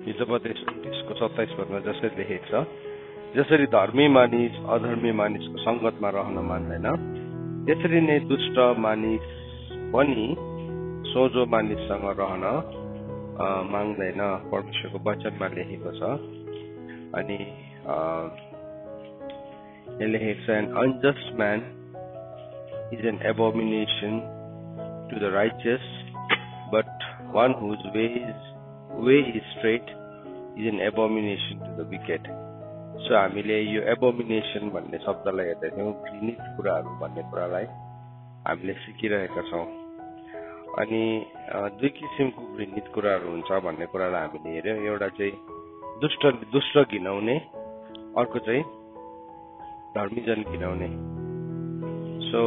हिजोपदेश 29 को 27 पदमा जसरी लेखेको छ, जसरी धर्मी मानिस अधर्मी मानिसको संगतमा रहन मान्दैन, त्यसरी नै दुष्ट मानिस पनि सोझो मानिससँग रहन माग्दैन, परमेश्वरको वचनमा लेखेको छ। अनि लेखेको छ, an unjust man is an abomination to the righteous, but one whose way is straight is an abomination to the wicked. So हामीले यो abomination भन्ने शब्दलाई हेर्दैछौँ, घृणित कुराहरू भन्ने कुरालाई हामीले सिकिरहेका छौँ। अनि दुई किसिमको घृणित कुराहरू हुन्छ भन्ने कुरालाई हामीले हेर्यौँ। एउटा चाहिँ दुष्ट घिनाउने, अर्को चाहिँ धर्मीजन घिनाउने। सो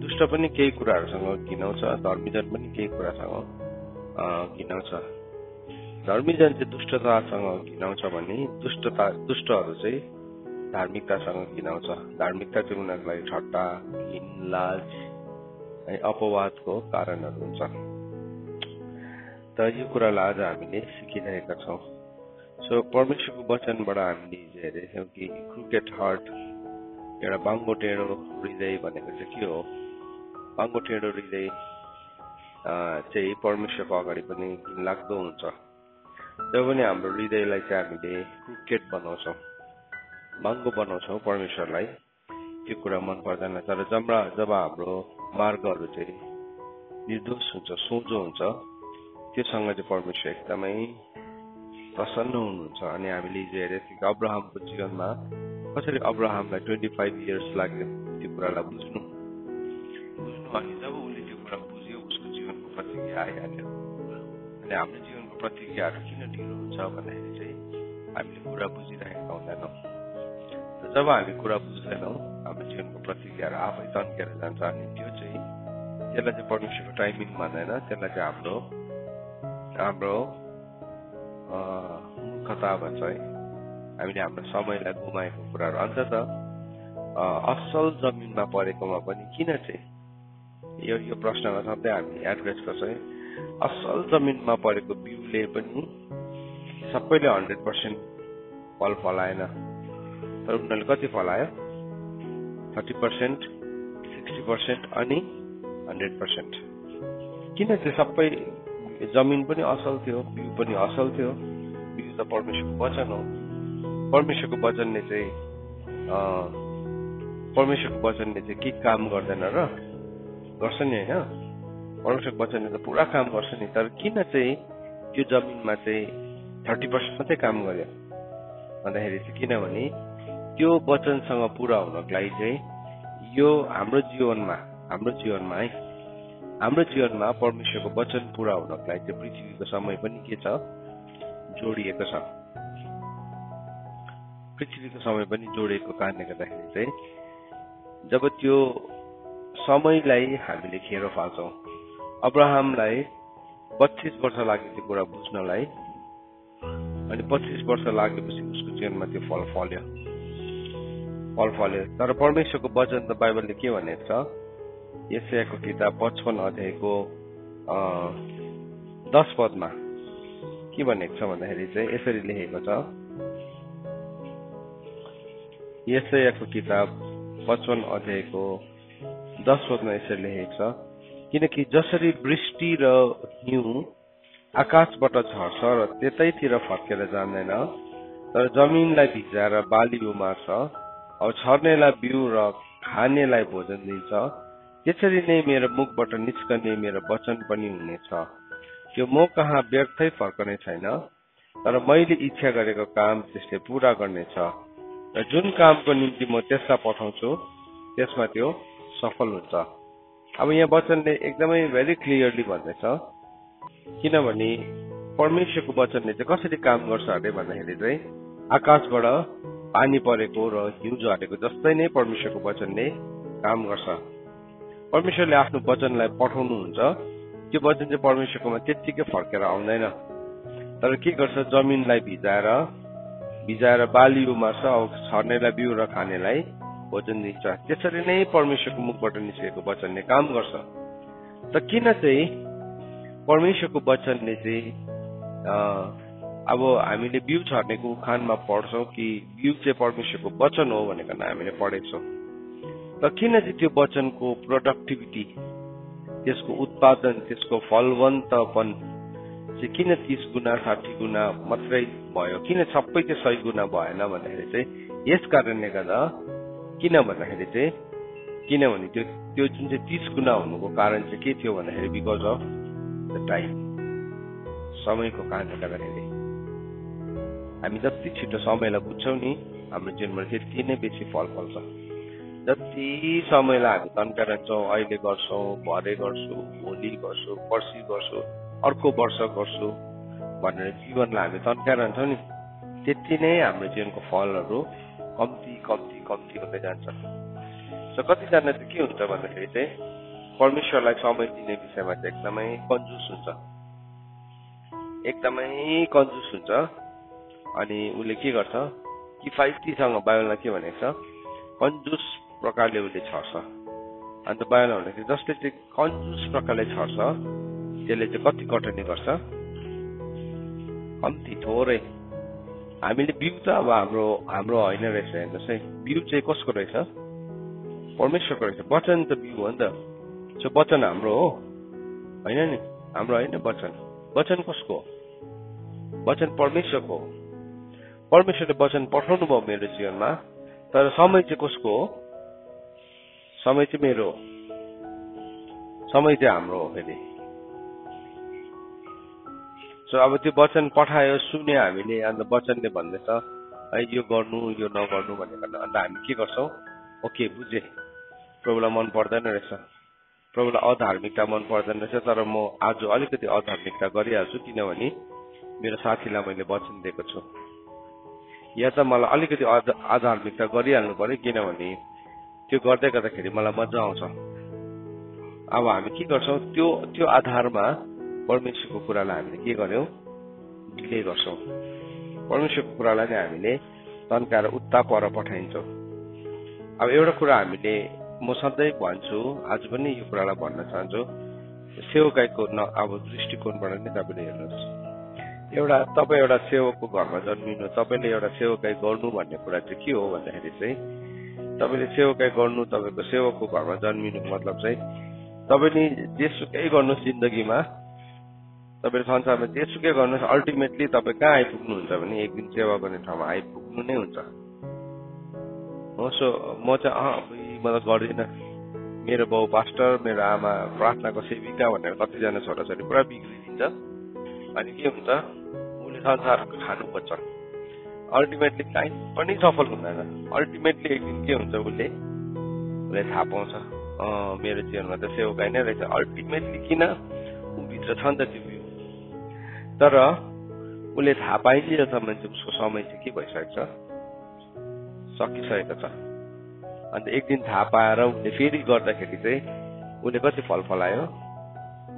दुष्ट पनि केही कुराहरूसँग घिनाउँछ, धर्मीजन पनि केही कुरासँग घिनाउँछ। धर्मीजन चाहिँ दुष्टतासँग घिनाउँछ भने दुष्टहरू चाहिँ धार्मिकतासँग घिनाउँछ। धार्मिकता चाहिँ उनीहरूको लागि ठट्टा, घिन, लाज, अपवादको कारणहरू हुन्छ। त यो कुरालाई आज हामीले सिकिरहेका छौँ। सो परमेश्वरको वचनबाट हामीले हेरेछौँ कि क्रुकेट हार्ट, एउटा बाङ्गो टेढो हृदय भनेको चाहिँ के हो? बाङ्गो टेढो हृदय चाहिँ परमेश्वरको अगाडि पनि घिनलाग्दो हुन्छ। जब पनि हाम्रो हृदयलाई चाहिँ हामीले क्रुकेट बनाउँछौँ, बाङ्गो बनाउँछौँ परमेश्वरलाई, त्यो कुरा मन पर्दैन। तर जब हाम्रो मार्गहरू चाहिँ निर्दोष हुन्छ, सोझो हुन्छ, त्योसँग चाहिँ परमेश्वर एकदमै प्रसन्न हुनुहुन्छ। अनि हामीले हिजो हेरेको थियौँ कि अब्राहमको जीवनमा कसरी अब्राहमलाई 25 इयर्स लाग्यो त्यो कुरालाई बुझ्नु। अनि जब उसले त्यो कुरा बुझ्यो, उसको जीवनको प्रतिक्रिया आइहाल्यो। अनि हाम्रो जीवनको प्रतिक्रियाहरू किन ढिलो हुन्छ भन्दाखेरि चाहिँ हामीले कुरा बुझिरहेका हुँदैनौँ। जब हामी कुरा बुझ्दैनौँ, हाम्रो जीवनको प्रतिक्रियाहरू आफै तन्केर जान्छ। अनि त्यसलाई चाहिँ परमेश्वरको टाइमिङ भन्दैन, त्यसलाई चाहिँ हाम्रो मूर्खता भन्छ है। हामीले हाम्रो समयलाई गुमाएको कुराहरू। अन्तत असल जमिनमा परेकोमा पनि किन चाहिँ यो प्रश्नमा सधैँ हामी एड्रेस गर्छौँ है। असल जमिनमा परेको बिउले पनि सबैले 100% फल फलाएन, तर उनीहरूले कति फलायो? 30%, 60% अनि 100%। किन चाहिँ सबै जमिन पनि असल थियो, बिउ पनि असल थियो? बिउ त परमेश्वरको वचन हो। परमेश्वरको वचनले चाहिँ के काम गर्दैन र? गर्छ नि होइन? परमेश्वरको वचनले त पुरा काम गर्छ नि। तर किन चाहिँ त्यो जमिनमा चाहिँ 30% मात्रै काम गर्यो भन्दाखेरि चाहिँ किनभने त्यो वचनसँग पुरा हुनको लागि चाहिँ यो हाम्रो जीवनमा परमेश्वरको वचन पुरा हुनको लागि चाहिँ पृथ्वीको समय पनि के छ? जोडिएको छ। पृथ्वीको समय पनि जोडिएको कारणले गर्दाखेरि चाहिँ जब त्यो समयलाई हामीले खेर फाल्छौँ, अब्राहमलाई 25 वर्ष लाग्यो त्यो कुरा बुझ्नलाई। अनि 25 वर्ष लागेपछि उसको जीवनमा त्यो फल फल्यो। तर परमेश्वरको वचन त बाइबलले के भनेको छ? यशायाको किताब 55 अध्यायको 10 पदमा के भनेको छ भन्दाखेरि चाहिँ यसरी लेखेको छ। यशायाको किताब 55 अध्यायको 10 पदमा यसरी लेखेको छ, किनकि जसरी वृष्टि र हिउँ आकाशबाट झर्छ र त्यतैतिर फर्केर जाँदैन, तर जमिनलाई भिजाएर बाली उमार्छ, अब छर्नेलाई बिउ र खानेलाई भोजन दिन्छ, त्यसरी नै मेरो मुखबाट निस्कने मेरो वचन पनि हुनेछ। त्यो म कहाँ व्यर्थै फर्कने छैन, तर मैले इच्छा गरेको काम त्यसले पूरा गर्नेछ, र जुन कामको निम्ति म त्यसलाई पठाउँछु त्यसमा त्यो सफल हुन्छ। अब यहाँ वचनले एकदमै भेरी क्लियरली भन्दैछ, किनभने परमेश्वरको वचनले चाहिँ कसरी काम गर्छ अरे भन्दाखेरि चाहिँ आकाशबाट पानी परेको र हिउँ झरेको जस्तै नै परमेश्वरको वचनले काम गर्छ। परमेश्वरले आफ्नो वचनलाई पठाउनुहुन्छ, त्यो वचन चाहिँ परमेश्वरकोमा त्यत्तिकै फर्केर आउँदैन, तर के गर्छ? जमिनलाई भिजाएर बाली उमार्छ, अब छर्नेलाई बिउ र खानेलाई भोजन दिन्छ। त्यसरी नै परमेश्वरको मुखबाट निस्केको वचनले काम गर्छ। त किन चाहिँ परमेश्वरको वचनले चाहिँ अब हामीले बिउ छर्नेको उखानमा पढ्छौँ कि बिउ चाहिँ परमेश्वरको वचन हो भनेर हामीले पढेछौँ। र किन चाहिँ त्यो वचनको प्रोडक्टिभिटी, त्यसको उत्पादन, त्यसको फलवन्तपन चाहिँ किन 30 गुना 60 गुना मात्रै भयो, किन सबै चाहिँ 100 गुना भएन भन्दाखेरि चाहिँ यस कारणले गर्दा, किन भन्दाखेरि चाहिँ किनभने त्यो जुन चाहिँ 30 गुना हुनुको कारण चाहिँ के थियो भन्दाखेरि बिकज अफ द टाइम, समयको कारणले गर्दाखेरि। हामी जति छिटो समयलाई बुझ्छौँ नि हाम्रो जीवनमा त्यति नै बेसी फल फल्छ। जति समयलाई हामी तन्काइरहन्छौँ, अहिले गर्छौँ, भरे गर्छु, भोलि गर्छु, पर्सि गर्छु, अर्को वर्ष गर्छु भनेर जीवनलाई हामी तन्काइरहन्छौँ नि, त्यति नै हाम्रो जीवनको फलहरू कम्ती कम्ती कम्ती हुँदै जान्छ। कतिजना चाहिँ के हुन्छ भन्दाखेरि चाहिँ परमेश्वरलाई समय दिने विषयमा चाहिँ एकदमै कन्जुस हुन्छ, एकदमै कन्जुस हुन्छ। अनि उसले के गर्छ, किफायतीसँग बाइबलमा के भनेको छ, कन्जुस प्रकारले उसले छर्छ। अन्त बाइबलमा भनेको जसले चाहिँ कन्जुस प्रकारले छर्छ त्यसले चाहिँ कति कटनी गर्छ, कम्ती थोरै। हामीले बिउ त अब हाम्रो होइन रहेछ, हेर्नुहोस् है, बिउ चाहिँ कसको रहेछ, परमेश्वरको रहेछ। वचन त बिउ हो नि त, सो वचन हाम्रो हो होइन नि, हाम्रो होइन वचन। वचन कसको हो, वचन परमेश्वरको हो। परमेश्वरले वचन पठाउनु भयो मेरो जीवनमा, तर समय चाहिँ कसको हो, समय चाहिँ मेरो हो, समय चाहिँ हाम्रो हो फेरि। सो अब त्यो वचन पठायो, सुन्यो हामीले, अन्त वचनले भन्दैछ है यो गर्नु यो नगर्नु भनेर, अन्त हामी के गर्छौँ, ओके बुझे, प्रभुलाई मन पर्दैन रहेछ, प्रभुलाई अधार्मिकता मन पर्दैन रहेछ, तर म आज अलिकति अधार्मिकता गरिहाल्छु किनभने मेरो साथीलाई मैले वचन दिएको छु, या त मलाई अलिकति अधार्मिकता गरिहाल्नु पर्यो किनभने त्यो गर्दै गर्दाखेरि मलाई मजा आउँछ। अब हामी के गर्छौँ, त्यो आधारमा परमेश्वरको कुरालाई हामीले के गर्यौँ, डिले गर्छौँ। परमेश्वरको कुरालाई नै हामीले तन्काएर उत्ता पर पठाइन्छौँ। अब एउटा कुरा हामीले म सधैँ भन्छु, आज पनि यो कुरालाई भन्न चाहन्छु, सेवकाईको अब दृष्टिकोणबाट नै तपाईँले हेर्नुहोस्। तपाईँ एउटा सेवकको घरमा जन्मिनु, तपाईँले एउटा सेवकाई गर्नु भन्ने कुरा चाहिँ के हो भन्दाखेरि चाहिँ, तपाईँले सेवकाई गर्नु, तपाईँको सेवकको घरमा जन्मिनुको मतलब चाहिँ तपाईँले जेसुकै गर्नुहोस् जिन्दगीमा, तपाईँले संसारमा जेसुकै गर्नुहोस्, अल्टिमेटली तपाईँ कहाँ आइपुग्नुहुन्छ भने एक दिन सेवा गर्ने ठाउँमा आइपुग्नु नै हुन्छ हो। सो म चाहिँ म त गर्दिनँ, मेरो बाउ पास्टर, मेरो आमा प्रार्थनाको सेविका भनेर कतिजना छोराछोरी पुरा बिग्रिदिन्छ। अनि के हुन्छ, उसले संसारको खानु खोज्छ, अल्टिमेटली कहीँ पनि सफल हुँदैन। अल्टिमेटली एक दिन के हुन्छ, उसले थाहा पाउँछ मेरो जीवनमा त सेवकाई नै रहेछ। अल्टिमेटली किन, ऊभित्र छ नि त त्यो बिउ, तर उसले थाहा पाइदिएसम्म चाहिँ उसको समय चाहिँ के भइसकेको छ, सकिसकेको छ। अन्त एक दिन थाहा पाएर उसले फेरि गर्दाखेरि चाहिँ उसले कति फल फलायो,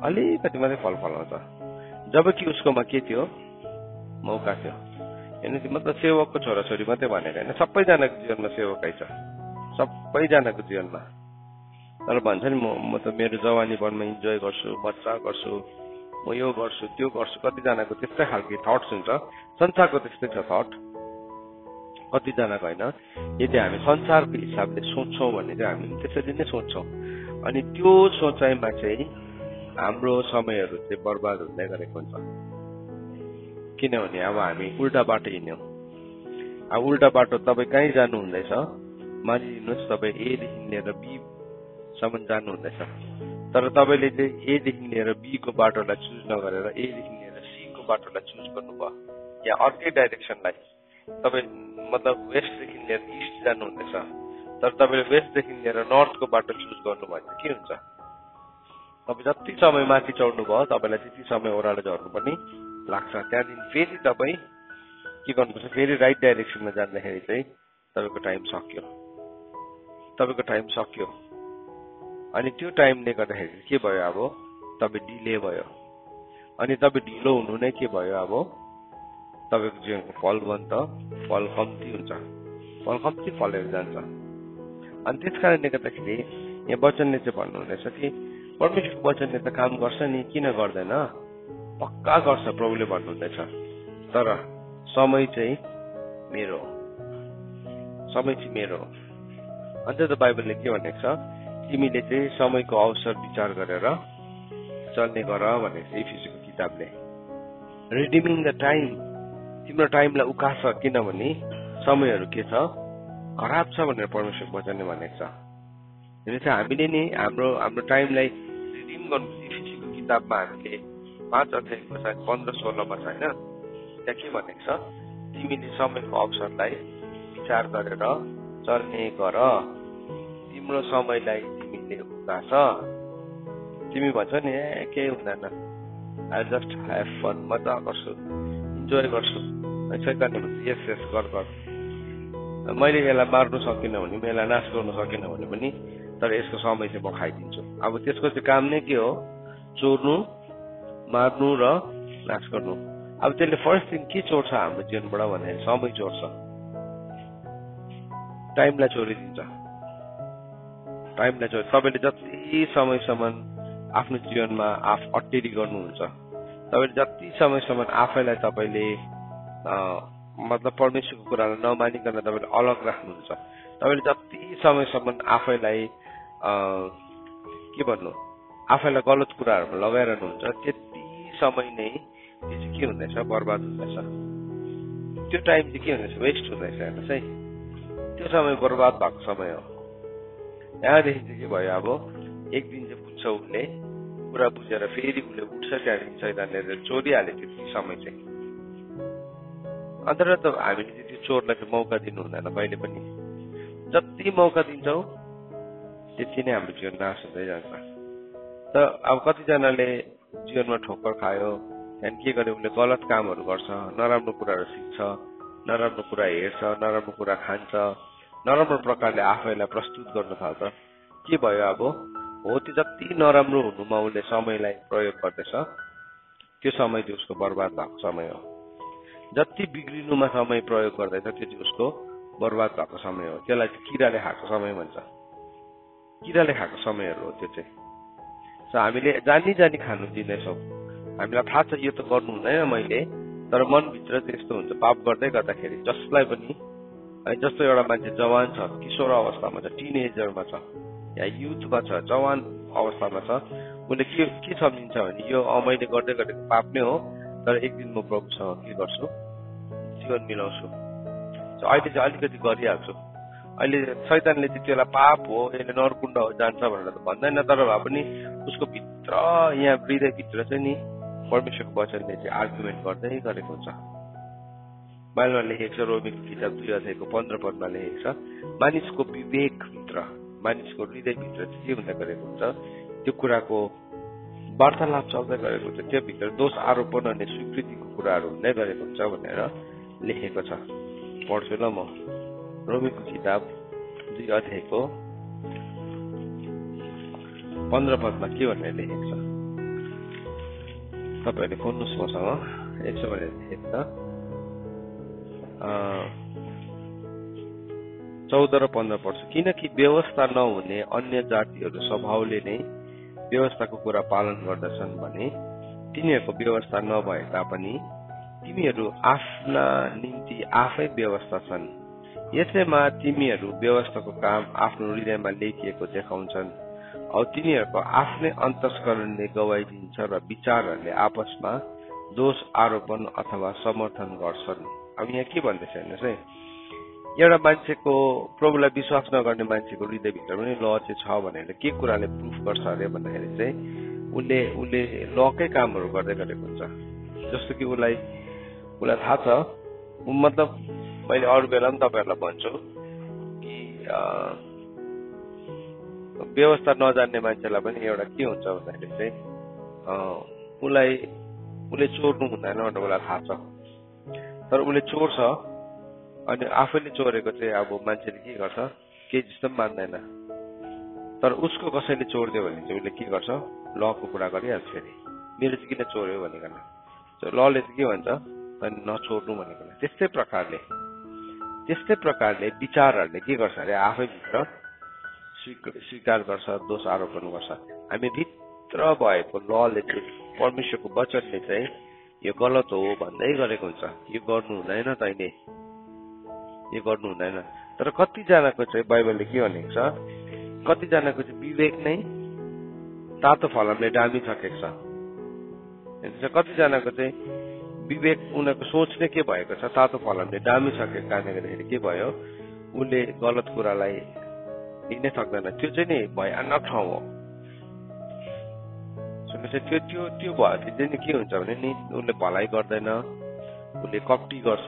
अलिकति मात्रै फल फलाउँछ, जबकि उसकोमा के थियो, मौका थियो। हेर्नुहोस्, मतलब सेवकको छोराछोरी मात्रै भनेको होइन, सबैजनाको जीवनमा सेवकाई छ, सबैजनाको जीवनमा। तर भन्छ नि म त मेरो जवानीपनमा इन्जोय गर्छु, मजा गर्छु, म यो गर्छु त्यो गर्छु, कतिजनाको त्यस्तै खालको थट्स हुन्छ, संसारको त्यस्तै छ थट, कतिजनाको होइन। यदि हामी संसारको हिसाबले सोच्छौँ भने चाहिँ हामी त्यसरी नै सोच्छौँ, अनि त्यो सोचाइमा चाहिँ हाम्रो समयहरू चाहिँ बर्बाद हुँदै गरेको हुन्छ। किनभने अब हामी उल्टा बाटो हिँड्यौँ। अब उल्टा बाटो तपाईँ कहीँ जानु हुँदैछ, मानिलिनुहोस् तपाईँ एदेखि लिएर बीसम्म जानु हुँदैछ, तर तपाईँले चाहिँ एदेखि लिएर बीको बाटोलाई चुज नगरेर एदेखि लिएर सीको बाटोलाई चुज गर्नुभयो, या अर्कै डाइरेक्सनलाई तपाईँ मतलब वेस्टदेखि लिएर इस्ट जानु हुँदैछ, तर तपाईँले वेस्टदेखि लिएर नर्थको बाटो चुज गर्नुभयो भने के हुन्छ, तपाईँ जति समय माथि चढ्नु भयो तपाईँलाई त्यति समय ओह्रालो झर्नु पनि लाग्छ। त्यहाँदेखि फेरि तपाईँ के गर्नुपर्छ, फेरि राइट डाइरेक्सनमा जाँदाखेरि चाहिँ तपाईँको टाइम सक्यो। अनि त्यो टाइमले गर्दाखेरि के भयो, अब तपाईँ डिले भयो, अनि तपाईँ ढिलो हुनु नै के भयो, अब तपाईँको जीवनको फल कम्ती हुन्छ, फल कम्ती फलेर जान्छ। अनि त्यस कारणले गर्दाखेरि यहाँ वचनले चाहिँ भन्नुहुँदैछ कि परमेश्वरको वचनले त काम गर्छ नि, किन गर्दैन, पक्का गर्छ प्रभुले भन्नुहुँदैछ। तर समय चाहिँ मेरो हो, समय चाहिँ मेरो हो। अन्त त बाइबलले के भनेको छ, तिमीले चाहिँ समयको अवसर विचार गरेर चल्ने गर भनेको छ इफिसीको किताबले। रिडिमिङ द टाइम, तिम्रो टाइमलाई उकास, किनभने समयहरू के छ, खराब छ भनेर परमेश्वरको वचनले भनेको छ। भनेपछि हामीले नि हाम्रो टाइमलाई रिडिम गर्नु। इफिसीको किताबमा हामीले 5 अध्यायको 15-16 छ होइन, त्यहाँ के भनेको छ, तिमीले समयको अवसरलाई विचार गरेर चल्ने गर, तिम्रो समयलाई तिमीले उकास। तिमी भन्छ नि केही हुँदैन, आई जस्ट ह्याभ फन, मजा गर्छु, इन्जोय गर्छु, शैतानले भन्छ यस यस गर गर, मैले यसलाई मार्नु सकिनँ भने, म यसलाई नाश गर्नु सकिनँ भने पनि, तर यसको समय चाहिँ म खाइदिन्छु। अब त्यसको चाहिँ काम नै के हो, चोर्नु, मार्नु र नाश गर्नु। अब त्यसले फर्स्ट थिङ के चोर्छ हाम्रो जीवनबाट भन्दाखेरि समय चोर्छ, टाइमलाई चोरिदिन्छ, टाइमलाई चोरि। तपाईँले जति समयसम्म आफ्नो जीवनमा अटेरी गर्नुहुन्छ, तपाईँले जति समयसम्म आफैलाई तपाईँले मतलब परमेश्वरको कुरालाई नमानिकन तपाईँले अलग राख्नुहुन्छ, तपाईँले जति समयसम्म आफैलाई के भन्नु, आफैलाई गलत कुराहरूमा लगाइरहनुहुन्छ, त्यति समय नै त्यो चाहिँ के हुँदैछ, बर्बाद हुँदैछ। त्यो टाइम चाहिँ के हुँदैछ, वेस्ट हुँदैछ। हेर्नुहोस् है, त्यो समय बर्बाद भएको समय हो। यहाँदेखि चाहिँ के भयो, अब एक दिन चाहिँ बुझ्छ उसले, कुरा बुझेर फेरि उसले उठ्छ, त्यहाँदेखि शैतानले चोरिहाल्यो त्यो समय चाहिँ। अन्त त हामीले चाहिँ त्यो चोरलाई चाहिँ मौका दिनु हुँदैन कहिले पनि। जति मौका दिन्छौँ त्यति नै हाम्रो जीवन नाश हुँदै जान्छ। त अब कतिजनाले जीवनमा ठोक्कर खायो, त्यहाँदेखि के गर्यो, उसले गलत कामहरू गर्छ, नराम्रो कुराहरू सिक्छ, नराम्रो कुरा हेर्छ, नराम्रो कुरा खान्छ, नराम्रो प्रकारले आफैलाई प्रस्तुत गर्न थाल्छ। के भयो, अब हो त्यो जति नराम्रो हुनुमा उसले समयलाई प्रयोग गर्दैछ, त्यो समय चाहिँ उसको बर्बाद भएको समय हो। जति बिग्रिनुमा समय प्रयोग गर्दैछ, त्यो चाहिँ उसको बर्बाद भएको समय हो। त्यसलाई चाहिँ किराले खाएको समय भन्छ, किराले खाएको समयहरू हो त्यो चाहिँ। हामीले जानी खानु दिँदैछौँ, हामीलाई थाहा छ यो त गर्नु हुँदैन मैले, तर मनभित्र त्यस्तो हुन्छ। पाप गर्दै गर्दाखेरि जसलाई पनि, जस्तो एउटा मान्छे जवान छ, किशोर अवस्थामा छ, टिनेजरमा छ, या युथमा छ, जवान अवस्थामा छ, उसले के सम्झिन्छ भने यो मैले गर्दै गरेको पाप नै हो, तर एक दिन म प्रभुसँग के गर्छु, जीवन मिलाउँछु, अहिले चाहिँ अलिकति गरिहाल्छु। अहिले शैतानले चाहिँ त्यसलाई पाप हो, यसले नरकुण्ड हो जान्छ भनेर त भन्दैन, तर भए पनि उसको भित्र, यहाँ हृदयभित्र चाहिँ नि परमेश्वरको वचनले चाहिँ आर्गुमेन्ट गर्दै गरेको हुन्छ। बाइबलमा लेखेको छ, रोमीको किताब 2 अध्यायको 15 पदमा लेखेको छ, मानिसको विवेकभित्र, मानिसको हृदयभित्र के हुँदै गरेको हुन्छ, त्यो कुराको वार्तालाप चल्दै गरेको हुन्छ, त्यो भित्र दोष आरोपण अनि स्वीकृतिको कुराहरू हुँदै गरेको हुन्छ भनेर लेखेको छ। पढ्छु ल म, रोमीको किताब 2 अध्यायको 15 पदमा के भनेर लेखेको छ, तपाईँहरूले खोज्नुहोस् मसँग, यसो भनेर लेखेको छ, 14 र 15 पढ्छु। किनकि व्यवस्था नहुने अन्य जातिहरू स्वभावले नै व्यवस्थाको कुरा पालन गर्दछन् भने तिनीहरूको व्यवस्था नभए तापनि तिमीहरू आफ्ना निम्ति आफै व्यवस्था छन्। यसैमा तिमीहरू व्यवस्थाको काम आफ्नो हृदयमा लेखिएको देखाउँछन् औ तिनीहरूको आफ्नै अन्तस्करणले गवाई दिन्छ र विचारहरूले आपसमा दोष आरोपण अथवा समर्थन गर्छन्। अब यहाँ के भन्दैछ हेर्नुहोस् है, एउटा मान्छेको, प्रभुलाई विश्वास नगर्ने मान्छेको हृदयभित्र पनि ल चाहिँ छ भनेर के कुराले प्रुफ गर्छ अरे भन्दाखेरि चाहिँ उसले लकै कामहरू गर्दै गरेको हुन्छ। जस्तो कि उसलाई थाहा छ, मतलब मैले अरू बेला पनि तपाईँहरूलाई भन्छु कि व्यवस्था नजान्ने मान्छेलाई पनि एउटा के हुन्छ भन्दाखेरि चाहिँ उसले चोर्नु हुँदैन भनेर उसलाई थाहा छ, तर उसले चोर्छ अनि आफैले चोरेको चाहिँ अब मान्छेले के गर्छ, केही जस्तो पनि मान्दैन। तर उसको कसैले चोरिदियो भने चाहिँ उसले के गर्छ, लको कुरा गरिहाल्छ। फेरि मेरो चाहिँ किन चोर्यो भनिकन लले चाहिँ के भन्छ, नचोर्नु भनेको। त्यस्तै प्रकारले विचारहरूले के गर्छ अरे, आफैभित्र स्वीकार गर्छ, दोष आरोपण गर्छ। हामी भित्र भएको लले चाहिँ, परमेश्वरको वचनले चाहिँ यो गलत हो भन्दै गरेको हुन्छ, यो गर्नु हुँदैन तैँले, यो गर्नु हुँदैन। तर कतिजनाको चाहिँ बाइबलले के भनेको छ, कतिजनाको चाहिँ विवेक नै तातो फलामले डामिसकेको छ। कतिजनाको चाहिँ विवेक, उनीहरूको सोच नै के भएको छ, तातो फलामले डामिसकेको कारणले गर्दाखेरि के भयो, उसले गलत कुरालाई लिनै सक्दैन। त्यो चाहिँ नि भयानक ठाउँ हो। त्यो त्यो त्यो भएपछि चाहिँ नि के हुन्छ भने नि, उसले भलाइ गर्दैन, उसले कपटी गर्छ,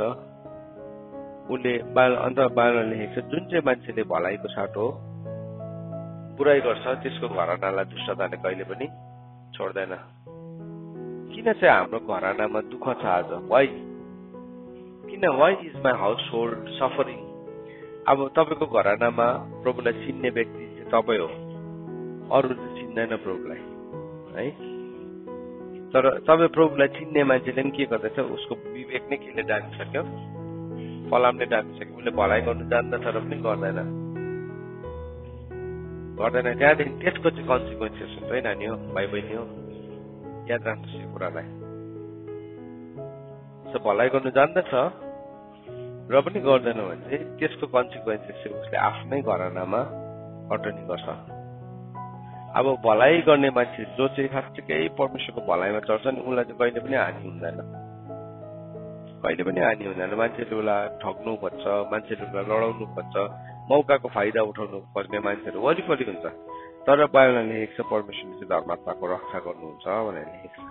उसले अन्त बाइबलमा लेखेको छ जुन चाहिँ मान्छेले भलाइको साटो बुराइ गर्छ त्यसको घरानालाई दुष्टताले कहिले पनि छोड्दैन। किन चाहिँ हाम्रो घरानामा दुःख छ आज? Why is my household suffering? अब तपाईँको घरानामा प्रभुलाई चिन्ने व्यक्ति चाहिँ तपाईँ हो, अरूले चिन्दैन प्रभुलाई है। तर तपाईँ प्रभुलाई चिन्ने मान्छेले पनि के गर्दैछ, उसको विवेक नै केले डामिसक्यो, फलामले डामिसक्यो। उसले भलाइ गर्नु जान्दछ र पनि गर्दैन। त्यहाँदेखि त्यसको चाहिँ कन्सिक्वेन्सेस हुन्छ है नानी हो, भाइ बहिनी हो, याद राख्नुहोस् यो कुरालाई। भलाइ गर्नु जान्दछ र पनि गर्दैन भने चाहिँ त्यसको कन्सिक्वेन्सेस चाहिँ उसले आफ्नै घरानामा कटनी गर्छ। अब भलाइ गर्ने मान्छे जो चाहिँ खासै परमेश्वरको भलाइमा चढ्छ नि, उसलाई चाहिँ कहिले पनि हानि हुँदैन, कहिले पनि हानि हुँदैन। मान्छेले उसलाई ठग्नु खोज्छ, मान्छेले उसलाई लडाउनु खोज्छ, मौकाको फाइदा उठाउनु खोज्ने मान्छेहरू वरिपरि हुन्छ। तर बाइबलमा लेखेको छ परमेश्वरले चाहिँ धर्मात्माको रक्षा गर्नुहुन्छ भनेर लेखेको छ।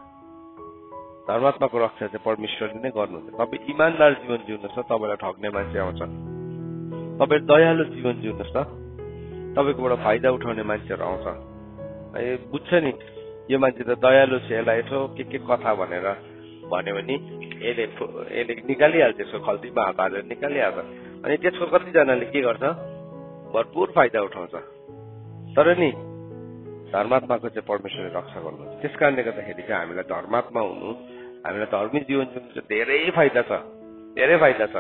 धर्मात्माको रक्षा चाहिँ परमेश्वरले नै गर्नुहुन्छ। तपाईँ इमान्दार जीवन जिउनुहोस् न, तपाईँलाई ठग्ने मान्छे आउँछ। तपाईँ दयालु जीवन जिउनुहोस् न, तपाईँकोबाट फाइदा उठाउने मान्छेहरू आउँछ। बुझ्छ नि यो मान्छे त दयालु छ, यसलाई यसो के कथा भनेर भन्यो भने यसले निकालिहाल्छ, यसको खल्तीमा हात हालेर निकालिहाल्छ। अनि त्यसको कतिजनाले के गर्छ, भरपुर फाइदा उठाउँछ। तर नि धर्मात्माको चाहिँ परमेश्वरले रक्षा गर्नुहुन्छ। त्यस कारणले गर्दाखेरि चाहिँ हामीलाई धर्मात्मा हुनु, हामीलाई धर्मी जीवन जिउनु चाहिँ धेरै फाइदा छ, धेरै फाइदा छ।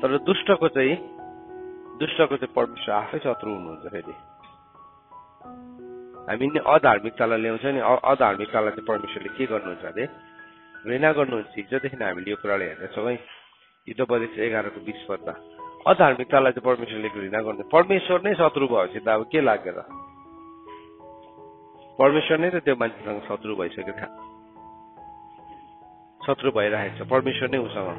तर दुष्टको चाहिँ परमेश्वर आफै शत्रु हुनुहुन्छ। फेरि हामी अधार्मिकतालाई ल्याउँछ नि, अधार्मिकतालाई चाहिँ परमेश्वरले के गर्नुहुन्छ अरे, घृणा गर्नुहुन्छ। हिजोदेखि हामीले यो कुरालाई हेर्दैछौँ है, हिजोपरि 11:20 अधार्मिकतालाई चाहिँ परमेश्वरले घृणा गर्नु। परमेश्वर नै शत्रु भएपछि त अब के लाग्यो त? परमेश्वर नै त त्यो मान्छेसँग शत्रु भइसक्यो, शत्रु भइरहेको छ परमेश्वर नै उसँग।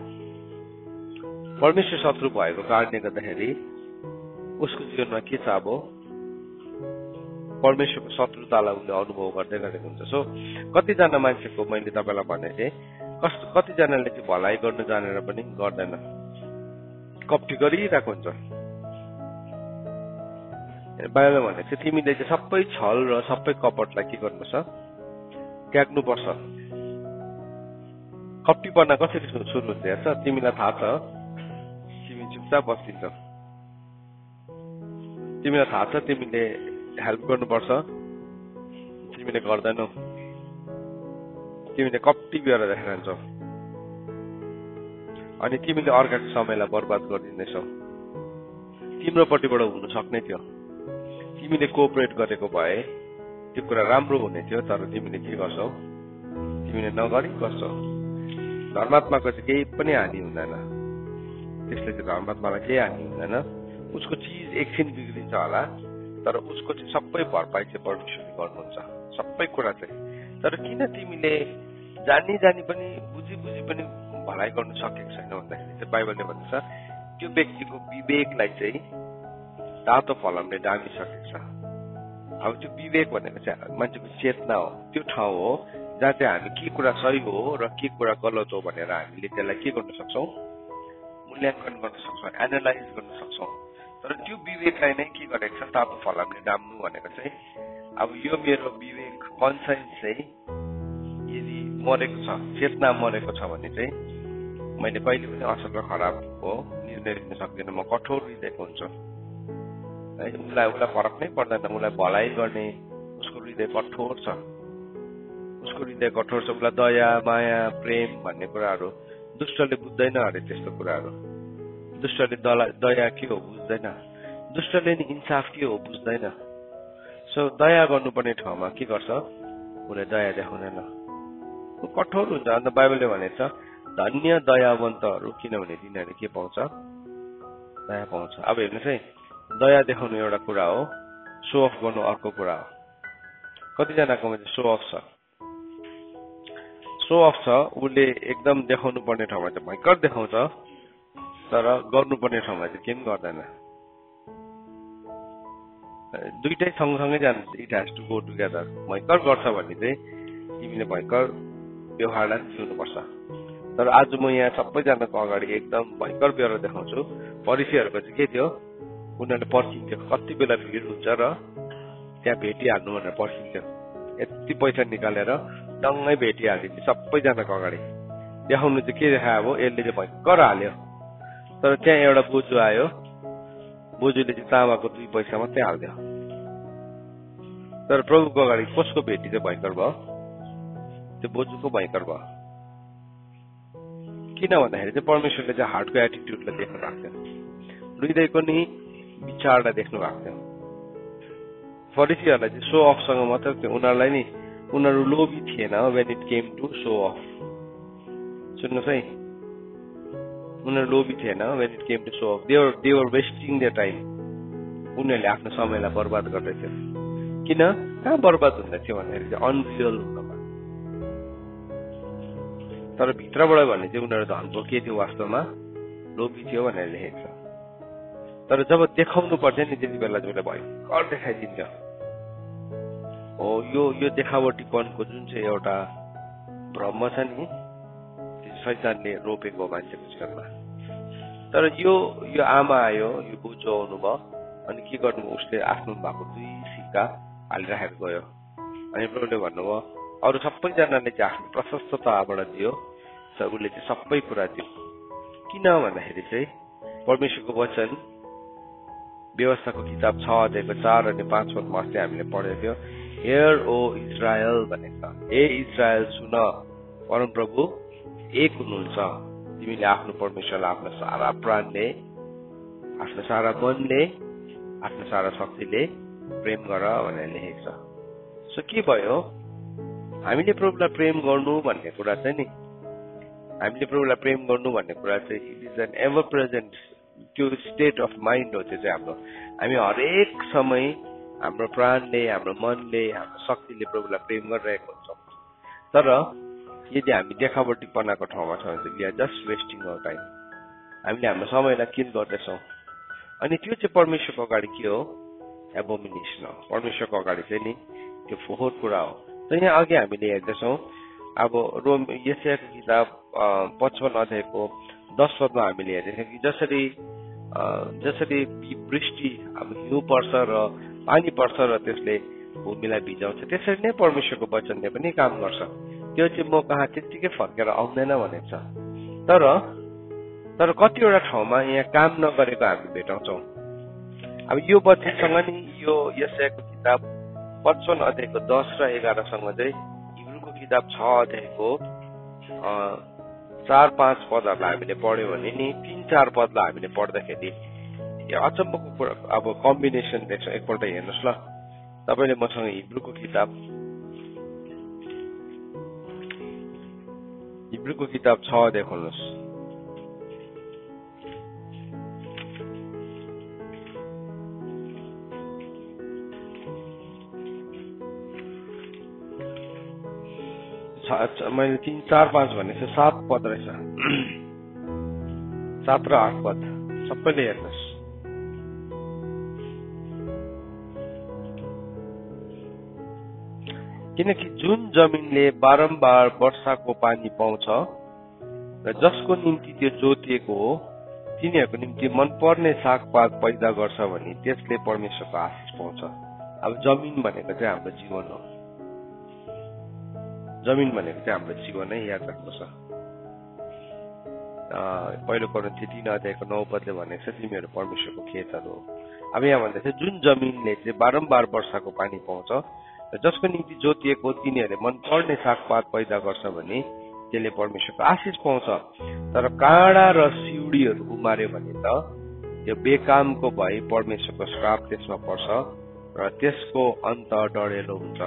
परमेश्वर शत्रु भएको कारणले गर्दाखेरि उसको जीवनमा के छ, अब परमेश्वरको शत्रुतालाई उसले अनुभव गर्दै गरेको हुन्छ। सो कतिजना मान्छेको मैले तपाईँलाई भने चाहिँ कतिजनाले चाहिँ भलाइ गर्नु जानेर पनि गर्दैन, कपटी गरिरहेको हुन्छ। बाइबलमा भनेको चाहिँ तिमीले चाहिँ सबै छल र सबै कपटलाई के गर्नुपर्छ, त्याग्नुपर्छ। कपटीपना कसरी सुरु हुन्छ हेर्छ, तिमीलाई थाहा छ, तिमी चुपचाप बस्दिन्छौ, तिमीलाई थाहा छ तिमीले हेल्प गर्नुपर्छ, तिमीले गर्दैनौ, तिमीले कपटी गरेर राखिरहन्छौ, अनि तिमीले अर्काको समयलाई बर्बाद गरिदिँदैछौ। तिम्रोपट्टिबाट हुन सक्ने थियो, तिमीले कोअपरेट गरेको भए त्यो कुरा राम्रो हुने थियो। तर तिमीले के गर्छौ, तिमीले नगरी गर्छौ। धर्मात्माको चाहिँ केही पनि हानि हुँदैन, त्यसले चाहिँ धर्मात्मालाई केही हानि हुँदैन। उसको चिज एकछिन बिग्रिन्छ होला, तर उसको चाहिँ सबै भरपाई चाहिँ परमेश्वरले गर्नुहुन्छ, सबै कुरा चाहिँ। तर किन तिमीले जानी पनि बुझी पनि भलाइ गर्नु सकेको छैन भन्दाखेरि चाहिँ बाइबलले भन्छ त्यो व्यक्तिको विवेकलाई चाहिँ तातो फलामले डामिसकेको छ। अब त्यो विवेक भनेको चाहिँ मान्छेको चेतना हो, त्यो ठाउँ हो जहाँ चाहिँ हामी के कुरा सही हो र के कुरा गलत हो भनेर हामीले त्यसलाई के गर्न सक्छौँ, मूल्याङ्कन गर्न सक्छौँ, एनालाइज गर्न सक्छौँ। तर त्यो विवेकलाई नै के गरेको छ, तातो फलामले डाम्नु भनेको चाहिँ अब यो मेरो विवेक कन्साइन्स चाहिँ यदि मरेको छ, चेतना मरेको छ भने चाहिँ मैले कहिले पनि असल र खराब हो निर्णय लिन सक्दिनँ। म कठोर हृदयको हुन्छु है, उसलाई फरक नै पर्दैन। उसलाई भलाइ गर्ने उसको हृदय कठोर छ, उसको हृदय कठोर छ। उसलाई दया माया प्रेम भन्ने कुराहरू दुष्टले बुझ्दैन अरे, त्यस्तो कुराहरू दुष्टले दया के हो बुझ्दैन, दुष्टले नि इन्साफ के हो बुझ्दैन। सो दया गर्नुपर्ने ठाउँमा के गर्छ, उसले दया देखाउँदैन, कठोर हुन्छ। अन्त बाइबलले भनेको छ धन्य दयावन्तहरू, किनभने तिनीहरूले के पाउँछ? दया पाउँछ। अब हेर्नुहोस् है, दया देखाउनु एउटा कुरा हो, सो अफ गर्नु अर्को कुरा हो। कतिजनाकोमा चाहिँ सो अफ छ, उसले एकदम देखाउनु पर्ने ठाउँमा चाहिँ भयङ्कर देखाउँछ, तर गर्नुपर्ने ठाउँमा चाहिँ के पनि गर्दैन। दुइटै सँगसँगै जान्छ, it has to go together. भयङ्कर गर्छ भने चाहिँ तिमीले भयङ्कर व्यवहारलाई जिउनुपर्छ। तर आज म यहाँ सबैजनाको अगाडि एकदम भयङ्कर व्यवहार देखाउँछु। फरिसीहरूको चाहिँ के थियो? उनीहरूले पर्खिन्थ्यो कति बेला भिड हुन्छ र त्यहाँ भेटिहाल्नु भनेर पर्खिन्थ्यो। यति पैसा निकालेर डङ्गै भेटिहालिदिन्थ्यो सबैजनाको अगाडि। देखाउनु चाहिँ के देखायो? अब यसले चाहिँ भयङ्कर हाल्यो। तर त्यहाँ एउटा बोजू आयो, बोजूले चाहिँ तामाको 2 पैसा मात्रै हाल्थ्यो। तर प्रभुको अगाडि कसको भेटी चाहिँ भयङ्कर भयो? त्यो बोजूको भयङ्कर भयो। किन भन्दाखेरि चाहिँ परमेश्वरले चाहिँ हार्टको एटिट्युडलाई देख्नु भएको थियो, हृदयको नि विचारलाई देख्नु भएको थियो। फरिसीहरूलाई चाहिँ सो अफसँग मात्र थियो, उनीहरूलाई नि उनीहरू लोभी थिएन when it came to show off. सुन्नुहोस् है, उनीहरू लोभी थिएन when it came to show off. They were wasting their time. उनीहरूले आफ्नो समयलाई बर्बाद गर्दै थियो। किन? कहाँ बर्बाद हुँदै थियो भन्दाखेरि चाहिँ अनरियल हुँदा। तर भित्रबाट भने चाहिँ उनीहरू धनको के थियो? वास्तवमा लोभी थियो भनेर लेखेको छ। तर जब देखाउनु पर्थ्यो नि त्यति बेला चाहिँ भयङ्कर देखाइदिन्छ। हो यो देखावटीपनको जुन चाहिँ एउटा भ्रम छ नि, त्यो शैतानले रोपेको मान्छेको जीवनमा। तर यो आमा आयो, यो बोजू आउनुभयो, अनि के गर्नु? उसले आफ्नो भएको 2 सिक्का हालिराखेर गयो। अनि प्रभुले भन्नुभयो अरू सबैजनाले चाहिँ आफ्नो प्रशस्तताबाट दियो, उसले चाहिँ सबै कुरा दियो। किन भन्दाखेरि चाहिँ परमेश्वरको वचन व्यवस्थाको किताब 6 अध्यायको 4 अनि 5 पदमा अस्ति हामीले पढेको थियो, हियर ओ इजरायल भनेको छ। ए इजरायल सुन, परमप्रभु एक हुनुहुन्छ। तिमीले आफ्नो परमेश्वरलाई आफ्नो सारा प्राणले, आफ्नो सारा मनले, आफ्नो सारा शक्तिले प्रेम गर भनेर लेखेको छ। सो के भयो? हामीले प्रभुलाई प्रेम गर्नु भन्ने कुरा चाहिँ नि, हामीले प्रभुलाई प्रेम गर्नु भन्ने कुरा चाहिँ it is an ever present, त्यो स्टेट अफ माइन्ड हो। त्यो चाहिँ हाम्रो, हामी हरेक समय हाम्रो प्राणले, हाम्रो मनले, हाम्रो शक्तिले प्रभुलाई प्रेम गरिरहेको हुन्छौँ। तर यदि हामी देखावटीपनाको ठाउँमा छौँ भने we are just wasting our time. हामीले हाम्रो समयलाई किन गर्दैछौँ? अनि त्यो चाहिँ परमेश्वरको अगाडि के हो? एबोमिनेसन हो। परमेश्वरको अगाडि चाहिँ नि त्यो फोहोर कुरा हो। त यहाँ अघि हामीले हेर्दैछौँ, अब यशायाको किताब 55 अध्यायको 10 पदमा हामीले हेर्दैछौँ कि जसरी वृष्टि अब हिउँ पर्छ र पानी पर्छ र त्यसले भूमिलाई भिजाउँछ, त्यसरी नै परमेश्वरको वचनले पनि काम गर्छ। त्यो चाहिँ म कहाँ त्यत्तिकै फर्केर आउँदैन भनेको छ। तर कतिवटा ठाउँमा यहाँ काम नगरेको हामी भेटाउँछौँ। अब यो वचनसँग नि यो यशायाको किताब 55 अध्यायको 10 र 11 सँग चाहिँ हिब्रूको किताब 6 अध्यायको 4-5 पदहरूलाई हामीले पढ्यो भने नि 3-4 पदलाई हामीले पढ्दाखेरि अचम्मको कुरा, अब कम्बिनेसन देख्छौँ। एकपल्ट हेर्नुहोस् ल, तपाईँले मसँग हिब्रूको किताब 6 अध्याय खोल्नुहोस्। मैले 3-4-5 भनेको 7 पद रहेछ, 7 र 8 पद सबैले हेर्नुहोस्। किनकि जुन जमिनले बारम्बार वर्षाको पानी पाउँछ र जसको निम्ति त्यो जोतिएको हो, तिनीहरूको निम्ति मनपर्ने सागपात पैदा गर्छ भने त्यसले परमेश्वरको आशीष पाउँछ। अब जमिन भनेको चाहिँ हाम्रो जीवन हो। जमिन भनेको चाहिँ हाम्रो जीवन है, याद राख्नुपर्छ। पहिलो कोरिन्थी 3 अध्यायको 9 पदले भनेको छ तिमीहरू परमेश्वरको खेतहरू हो। अब यहाँ भन्दैछ जुन जमिनले चाहिँ बारम्बार वर्षाको पानी पाउँछ र जसको निम्ति जोतिएको तिनीहरूले मनपर्ने सागपात पैदा गर्छ भने त्यसले परमेश्वरको आशीष पाउँछ। तर काँडा र सिउडीहरू उमार्यो भने त त्यो बेकामको भई परमेश्वरको श्राप त्यसमा पर्छ र त्यसको अन्त डढेलो हुन्छ।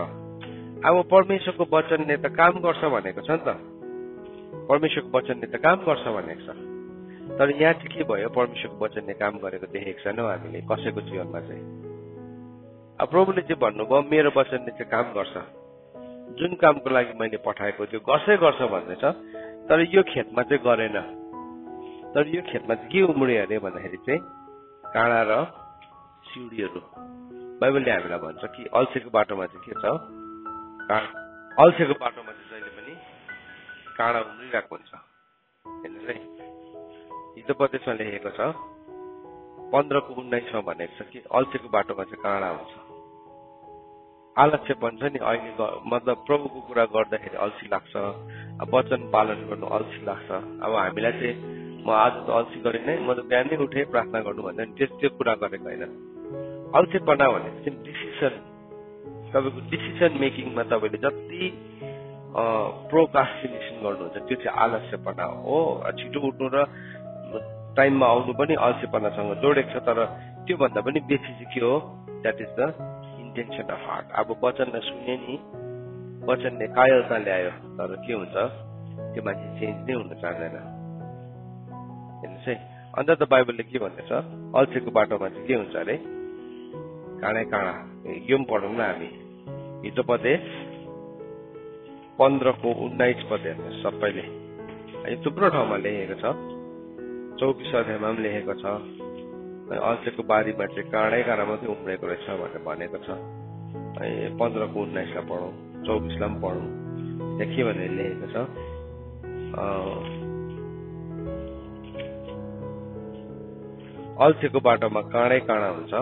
अब परमेश्वरको वचनले त काम गर्छ भनेको छ नि त, परमेश्वरको वचनले त काम गर्छ भनेको छ। तर यहाँ चाहिँ के भयो, परमेश्वरको वचनले काम गरेको देखेको छैनौँ हामीले कसैको जीवनमा चाहिँ। अब प्रभुले चाहिँ भन्नुभयो मेरो वचनले चाहिँ काम गर्छ, जुन कामको लागि मैले पठाएको त्यो गर्छ भन्दैछ। तर यो खेतमा चाहिँ गरेन। तर यो खेतमा चाहिँ के उम्रियो अरे भन्दाखेरि चाहिँ काँडा र सिउडीहरू। बाइबलले हामीलाई भन्छ कि अल्छीको बाटोमा चाहिँ के छ, अल्छीको बाटोमा चाहिँ जहिले पनि काँडा उम्रिरहेको हुन्छ। हेर्नुहोस् है, हितोपदेशमा लेखेको छ 15:19 भनेको छ कि अल्छीको बाटोमा चाहिँ काँडा हुन्छ। आलस्य भन्छ नि अहिले, मतलब प्रभुको कुरा गर्दाखेरि अल्छी लाग्छ, वचन पालन गर्नु अल्छी लाग्छ। अब हामीलाई चाहिँ म आज त अल्छी गरेन, म त बिहानै उठे प्रार्थना गर्नु भन्दा त्यो कुरा गरेको होइन। अल्छीपना भनेको चाहिँ डिसिसन, तपाईँको डिसिसन मेकिङमा तपाईँले जति प्रोकास्टिनेसन गर्नुहुन्छ त्यो चाहिँ आलस्यपना हो। छिटो उठ्नु र टाइममा आउनु पनि अल्छीपनासँग जोडेको छ। तर त्योभन्दा पनि बेसी चाहिँ के हो, that is the intention of heart. अब वचनलाई सुने नि, वचनले कायरता ल्यायो, तर के हुन्छ त्यो मान्छे चेन्ज नै हुन चाहँदैन। हेर्नुहोस् है, अन्त त बाइबलले के भन्दैछ, अल्छीको बाटोमा चाहिँ के हुन्छ अरे काँडै काँडा। यो पनि पढौँ न हामी, हितोपदेश 15:19 हेर्नुहोस् सबैले। यो थुप्रो ठाउँमा लेखेको छ, 24 अध्यायमा पनि लेखेको छ। अल्छीको बारीमा चाहिँ काँडै काँडा मात्रै उम्रेको रहेछ भनेर भनेको छ। 15:19 पढौँ, 24 पनि पढौँ। त्यहाँ के भनेर लेखेको छ, अल्छीको बाटोमा काँडै काँडा हुन्छ,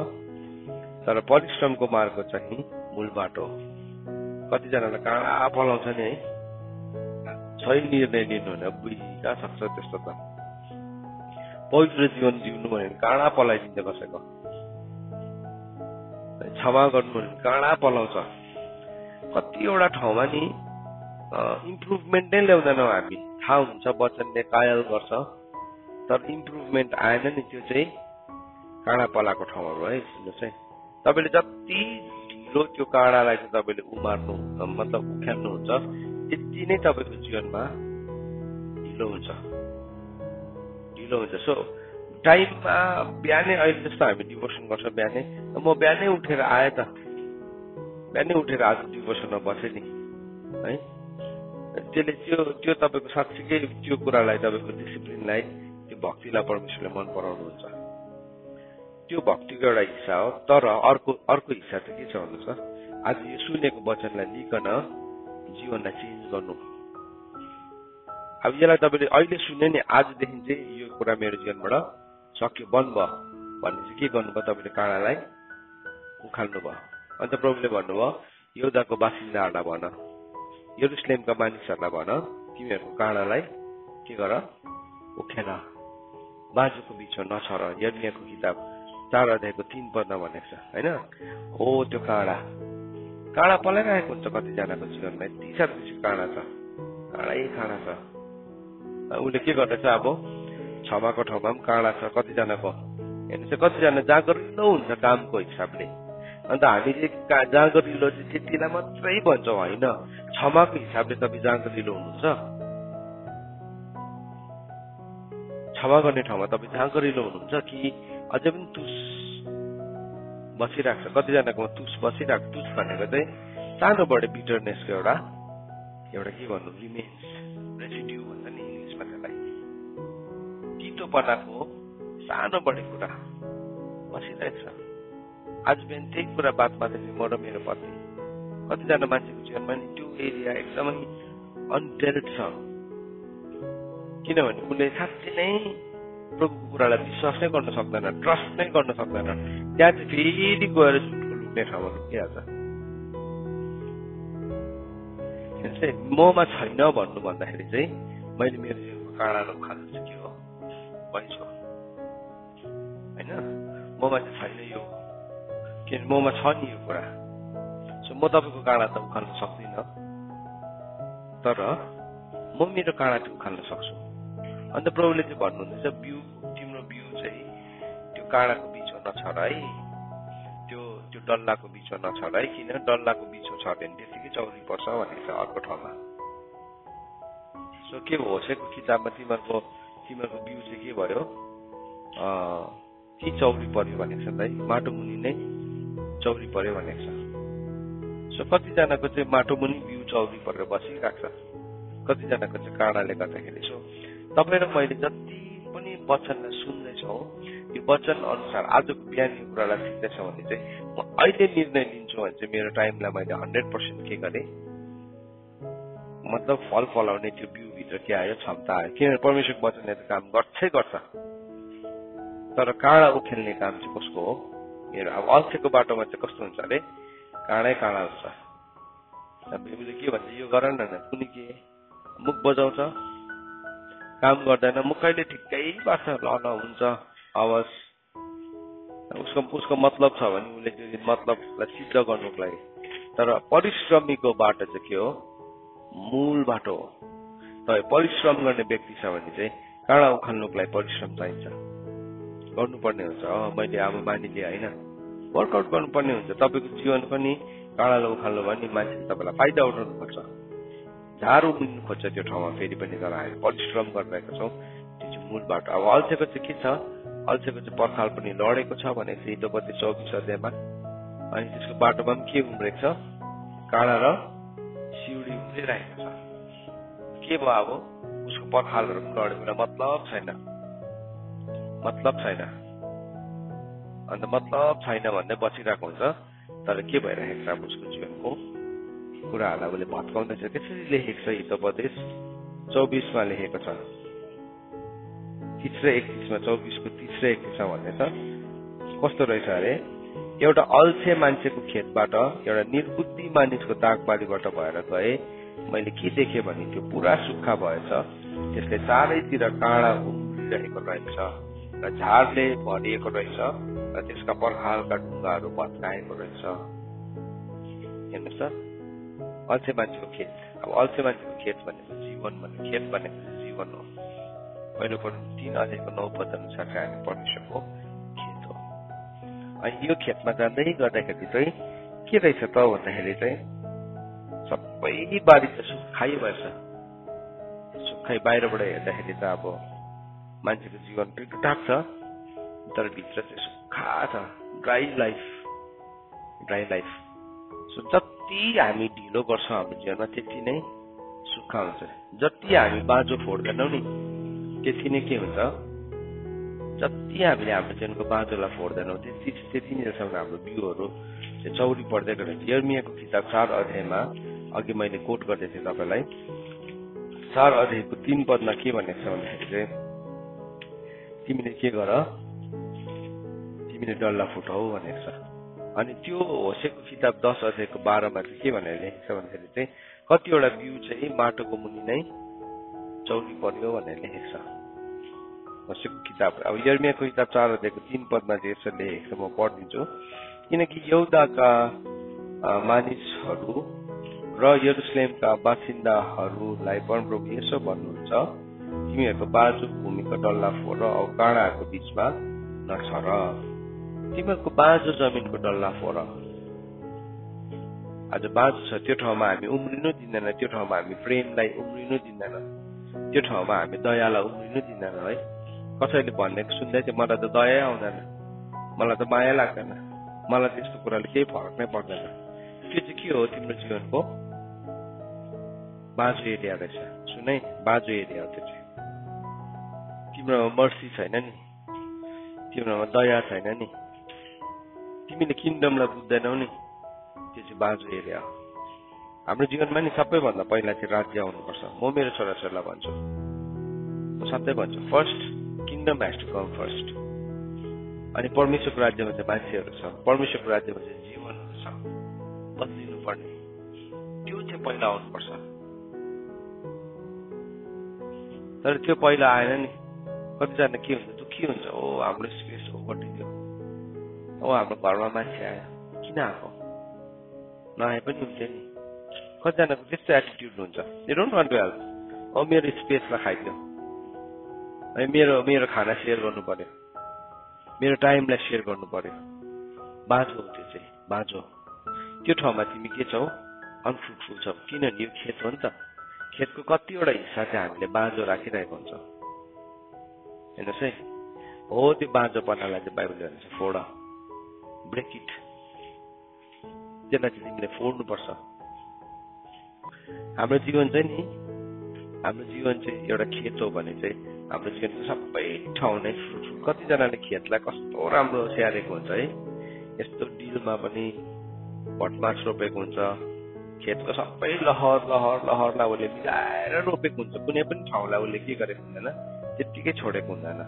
तर परिश्रमको मार्ग चाहिँ मूल बाटो। कतिजनालाई काँडा पलाउँछ नि है, सही निर्णय लिनु भने बुझी कहाँ सक्छ त्यस्तो त। पवित्र जीवन जिउनु भने काँडा पलाइदिन्छ कसैको, क्षमा गर्नु भने काँडा पलाउँछ। कतिवटा ठाउँमा नि इम्प्रुभमेन्ट नै ल्याउँदैनौँ हामी, थाहा हुन्छ वचनले कायल गर्छ, तर इम्प्रुभमेन्ट आएन नि। त्यो चाहिँ काँडा पलाएको ठाउँहरू है। सुन्नुहोस् है, तपाईँले जति ढिलो त्यो काँडालाई चाहिँ तपाईँले उमार्नु मतलब उखाल्नुहुन्छ त्यति नै तपाईँको जीवनमा ढिलो हुन्छ। सो टाइममा बिहानै, अहिले जस्तो हामी डिभोसन गर्छ बिहानै, म बिहानै उठेर आएँ त, बिहानै उठेर आज डिभोसनमा बसेँ नि है। त्यसले त्यो तपाईँको साँच्चीकै त्यो कुरालाई, तपाईँको डिसिप्लिनलाई, त्यो भक्तिलाई परमेश्वरले मन पराउनुहुन्छ। त्यो भक्तिको एउटा हिस्सा हो। तर अर्को हिस्सा चाहिँ के छ भन्नुहोस् त, आज यो सुनेको वचनलाई लिकन जीवनलाई चेन्ज गर्नु। अब यसलाई तपाईँले अहिले सुने नि, आजदेखि चाहिँ यो कुरा मेरो जीवनबाट सक्यो, बन्द भयो भने चाहिँ के गर्नुभयो, तपाईँले काँडालाई उखाल्नु भयो। अन्त प्रभुले भन्नुभयो यहुदाको बासिन्दाहरूलाई भन, यरुशलेमका मानिसहरूलाई भन, तिमीहरूको काँडालाई के गर, उखेल, बाजुको बिचमा नछर। यर्मियाको किताब 4 अध्यायको 3 पदमा भनेको छ होइन। हो त्यो काँडा पलाइरहेको हुन्छ कतिजनाको जीवनमा, यति साह्रो बेसी काँडा छ, काँडा छ। उसले के गर्दैछ, अब क्षमाको ठाउँमा पनि काँडा छ कतिजनाको। हेर्नुहोस्, कतिजना जागरिलो हुन्छ कामको हिसाबले, अन्त हामी चाहिँ जागरिलो चाहिँ त्यतिलाई मात्रै भन्छौँ होइन, क्षमाको हिसाबले तपाईँ जागरिलो हुनुहुन्छ। क्षमा गर्ने ठाउँमा तपाईँ जागरिलो हुनुहुन्छ कि अझै पनि तुस बसिरहेको छ? कतिजनाकोमा तुस बसिरहेको, तुस भनेको चाहिँ सानो बढे बिटरनेसको एउटा के भन्नु, रिमेन्स, रेसिड्यू भन्छ नि इङ्ग्लिसमा त्यसलाई। तितोपनाको सानो बढे कुरा बसिरहेको छ। आज बिहान त्यही कुरा बात मार्दै म र मेरो पत्नी, कतिजना मान्छेको जीवनमा नि त्यो एरिया एकदमै अनडेल्ड छ। किनभने उसले साँच्चै नै प्रभुको कुरालाई विश्वास नै गर्न सक्दैन, ट्रस्ट नै गर्न सक्दैन। त्यहाँ चाहिँ फेरि गएर झुटको लुक्ने ठाउँमा लुकिहाल्छ। ममा छैन भन्नु भन्दाखेरि चाहिँ मैले मेरो जीवनको काँडा खानु चाहिँ के हो, भन्छ होइन, ममा चाहिँ छैन यो, किनभने ममा छ नि यो कुरा। सो म तपाईँको काँडा त उखाल्न सक्दिनँ, तर म मेरो काँडा चाहिँ उखाल्न सक्छु। अन्त प्रभुले चाहिँ भन्नुहुँदैछ, तिम्रो बिउ चाहिँ त्यो काँडाको बिचमा नछर है, त्यो डल्लाको बिचमा नछर है, किन डल्लाको बिचमा छ भने त्यतिकै चौरी पर्छ भनेको छ अर्को ठाउँमा। सो के होसेको किताबमा तिमीहरूको बिउ चाहिँ के भयो, ती चौरी पर्यो भनेको छ त है, माटो मुनि नै चौरी पर्यो भनेको छ। सो कतिजनाको चाहिँ माटो मुनि बिउ चौरी परेर बसिरहेको छ, कतिजनाको चाहिँ काँडाले गर्दाखेरि। सो तपाईँ र मैले जति पनि वचनलाई सुन्दैछौँ, यो वचन अनुसार आजको बिहान यो कुरालाई सिक्दैछ भने चाहिँ म अहिले निर्णय लिन्छु भने चाहिँ मेरो टाइमलाई मैले 100% के गरेँ, मतलब फल फलाउने त्यो बिउभित्र के आयो, क्षमता आयो। किनभने परमेश्वरको वचनले त काम गर्छै गर्छ, तर काँडा उखेल्ने काम चाहिँ कसको हो? मेरो। अब अल्छेको बाटोमा चाहिँ कस्तो हुन्छ अरे, काँडै काँडा हुन्छ। बिउले के भन्छ, यो गर न, कुनै के मुख बजाउँछ, काम गर्दैन, मुख कहिले ठिक्कै बार्छ, ल ल हुन्छ हवस्। उसको मतलब छ भने उसले त्यो मतलबलाई सिद्ध गर्नुको लागि। तर परिश्रमीको बाटो चाहिँ के हो? मूल बाटो हो। तपाईँ परिश्रम गर्ने व्यक्ति छ भने चाहिँ काँडा उखाल्नुको लागि परिश्रम चाहिन्छ, गर्नुपर्ने हुन्छ। मैले अब मानिलिएँ होइन, वर्कआउट गर्नुपर्ने हुन्छ। तपाईँको जीवन पनि काँडालाई उखाल्नु भयो भने मान्छेले तपाईँलाई फाइदा उठाउनु पर्छ, झार उम्रिनु खोज्छ त्यो ठाउँमा फेरि पनि। तर हामी परिश्रम गरिरहेका छौँ, त्यो चाहिँ मूल बाटो। अब अल्छेको चाहिँ के छ? अल्छेको चाहिँ पर्खाल पनि लडेको छ भने हितोपति 24 अध्यायमा। अनि त्यसको बाटोमा पनि के उम्रेको छ? काँडा र सिउडी उम्रिरहेको छ। के भयो? अब उसको पर्खालहरू पनि लडेको, मतलब छैन। अन्त मतलब छैन भन्दै बसिरहेको हुन्छ। तर के भइरहेको छ? अब उसको जीवनको कुराहरूलाई उसले भत्काउँदैछ। त्यसरी लेखेको छ हितोपदेश 24मा लेखेको छ, 3:31मा, 24को 3:31 भन्ने छ। कस्तो रहेछ अरे, एउटा अल्छे मान्छेको खेतबाट एउटा निर्बुद्धि मानिसको दागबारीबाट भएर गए, मैले के देखेँ भने त्यो पुरा सुक्खा भएछ, त्यसले चारैतिर काँडा उम्रिरहेको रहेछ र झारले भरिएको रहेछ र त्यसका पर्खालका ढुङ्गाहरू भत्काएको रहेछ। हेर्नुहोस् त, अल्छे मान्छेको खेत। अब अल्छे मान्छेको खेत भनेको जीवन भन्ने, खेत भनेको जीवन हो। पहिलो कोरिन्थी 3:9 अनुसार चाहिँ हामी परमेश्वरको खेत हो। अनि यो खेतमा जाँदै गर्दाखेरि चाहिँ के रहेछ त भन्दाखेरि चाहिँ सबै बारी चाहिँ सुक्खाइ भएछ। सुक्खाइ बाहिरबाट हेर्दाखेरि त अब मान्छेको जीवन टुकटाक छ, तर भित्र चाहिँ सुक्खा छ, ड्राई लाइफ। सो जति हामी ढिलो गर्छौँ हाम्रो जीवनमा त्यति नै सुक्खा हुन्छ। जति हामी बाँझो फोड्दैनौँ नि त्यति नै के हुन्छ? जति हामीले हाम्रो जीवनको बाँझोलाई फोड्दैनौँ त्यति नैसम्म हाम्रो बिउहरू चाहिँ चौरी पर्दै गएको। यर्मियाको किताब 4 अध्यायमा अघि मैले कोट गर्दै थिएँ तपाईँलाई। 4 अध्यायको 3 पदमा के भनेको छ भन्दाखेरि चाहिँ तिमीले के गर, तिमीले डल्ला फुटाऊ भनेको छ। अनि त्यो होसेको किताब 10 अध्यायको 12मा चाहिँ के भनेर लेखेको छ भन्दाखेरि चाहिँ कतिवटा बिउ चाहिँ माटोको मुनि नै चौरी पर्यो भनेर लेखेको छ होसेको किताब। अब यर्मियाको किताब 4 अध्यायको 3 पदमा चाहिँ यसरी लेखेको छ, म पढिदिन्छु। किनकि यहुदाका मानिसहरू र यरुसलेमका बासिन्दाहरूलाई परमप्रभु यसो भन्नुहुन्छ, तिमीहरूको बाँझो भूमिको डल्ला फोर औ काँडाहरूको बीचमा नछर। तिमीहरूको बाँझो जमिनको डल्ला फोर। आज बाँझो छ, त्यो ठाउँमा हामी उम्रिनु दिँदैन, त्यो ठाउँमा हामी प्रेमलाई उम्रिनु दिँदैन, त्यो ठाउँमा हामी दयालाई उम्रिनु दिँदैन है। कसैले भनेको सुन्दै चाहिँ मलाई त दया आउँदैन, मलाई त माया लाग्दैन, मलाई त्यस्तो कुराले केही फरक नै पर्दैन। त्यो चाहिँ के हो? तिम्रो जीवनको बाँझो एरिया रहेछ। सुनै, बाँझो एरिया हो त्यो चाहिँ। तिम्रोमा मर्सी छैन नि, तिम्रोमा दया छैन नि, तिमीले किङडमलाई बुझ्दैनौ नि, त्यो चाहिँ बाँझो एरिया हो। हाम्रो जीवनमा नि सबैभन्दा पहिला चाहिँ राज्य आउनुपर्छ। म मेरो छोराछोरीलाई भन्छु, म सधैँ भन्छु, first kingdom has to come first. अनि परमेश्वरको राज्यमा चाहिँ मान्छेहरू छ, परमेश्वरको राज्यमा चाहिँ जीवनहरू छ, बदलिनु पर्ने, त्यो चाहिँ पहिला आउनुपर्छ। तर त्यो पहिला आएन नि। कतिजना के हुन्छ? दुःखी हुन्छ, ओ हाम्रो स्पेस ओगटिदियो, ओ हाम्रो घरमा मान्छे आयो, किन आएको? नआए पनि हुन्थ्यो नि। कतिजनाको त्यस्तो एटिट्युड हुन्छ, they don't want to help. ओ मेरो स्पेसलाई खाइदियो, अनि मेरो खाना सेयर गर्नु पर्यो, मेरो टाइमलाई सेयर गर्नु पर्यो। बाँझो हो त्यो चाहिँ, बाँझो, त्यो ठाउँमा तिमी के छौ? अनफ्रुटफुल छौ। किनभने यो खेत हो नि त। खेतको कतिवटा हिस्सा चाहिँ हामीले बाँझो राखिरहेको हुन्छ। हेर्नुहोस् है, हो त्यो बाँझोपनालाई चाहिँ बाइबलले भन्छ फोड, ब्रेक इट। त्यसलाई चाहिँ तिमीले फोड्नुपर्छ। हाम्रो जीवन चाहिँ नि, हाम्रो जीवन चाहिँ एउटा खेत हो भने चाहिँ हाम्रो जीवनको सबै ठाउँ नै फ्रुटफुल। कतिजनाले खेतलाई कस्तो राम्रो स्याहारेको हुन्छ है, यस्तो डिलमा पनि भटमास रोपेको हुन्छ, खेतको सबै लहर लहर लहरलाई उसले मिलाएर रोपेको हुन्छ। कुनै पनि ठाउँलाई उसले के गरेको हुँदैन, त्यत्तिकै छोडेको हुँदैन।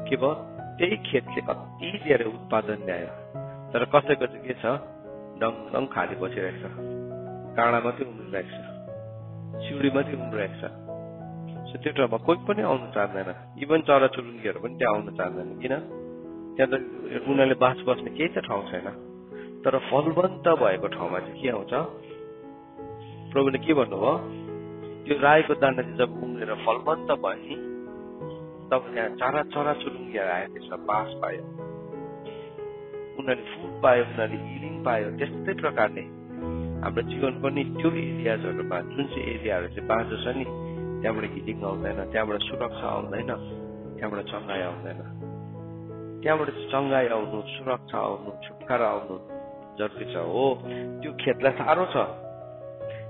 के भयो? त्यही खेतले कति धेरै उत्पादन ल्यायो। तर कसैको चाहिँ के छ, डङ खाली बसिरहेको छ, काँडा मात्रै उम्रिरहेको छ, सिउडी मात्रै उम्रिरहेको छ। त्यो ठाउँमा कोही पनि आउनु चाहँदैन। इभन चराचुरुङ्गीहरू पनि त्यहाँ आउनु चाहँदैन। किन? त्यहाँ त उनीहरूले बास बस्ने केही त ठाउँ छैन। तर फलवन्त भएको ठाउँमा चाहिँ के आउँछ? प्रभुले के भन्नुभयो? त्यो राईको दाना चाहिँ जब उम्रेर फलवन्त भयो नि, तब त्यहाँ चराचुरुङ्गीहरू आयो, त्यसमा बास पायो, उनीहरूले फुड पायो, उनीहरूले हिलिङ पायो। त्यस्तै प्रकारले हाम्रो जीवन पनि त्यो एरियाजहरूमा, जुन चाहिँ एरियाहरू चाहिँ बाँझो छ नि, त्यहाँबाट हिलिङ आउँदैन, त्यहाँबाट सुरक्षा आउँदैन, त्यहाँबाट चङ्गाई आउँदैन। त्यहाँबाट चङ्गाई आउनु, सुरक्षा आउनु, छुटकारा आउनु जरुरी छ। हो, त्यो खेतलाई साह्रो छ,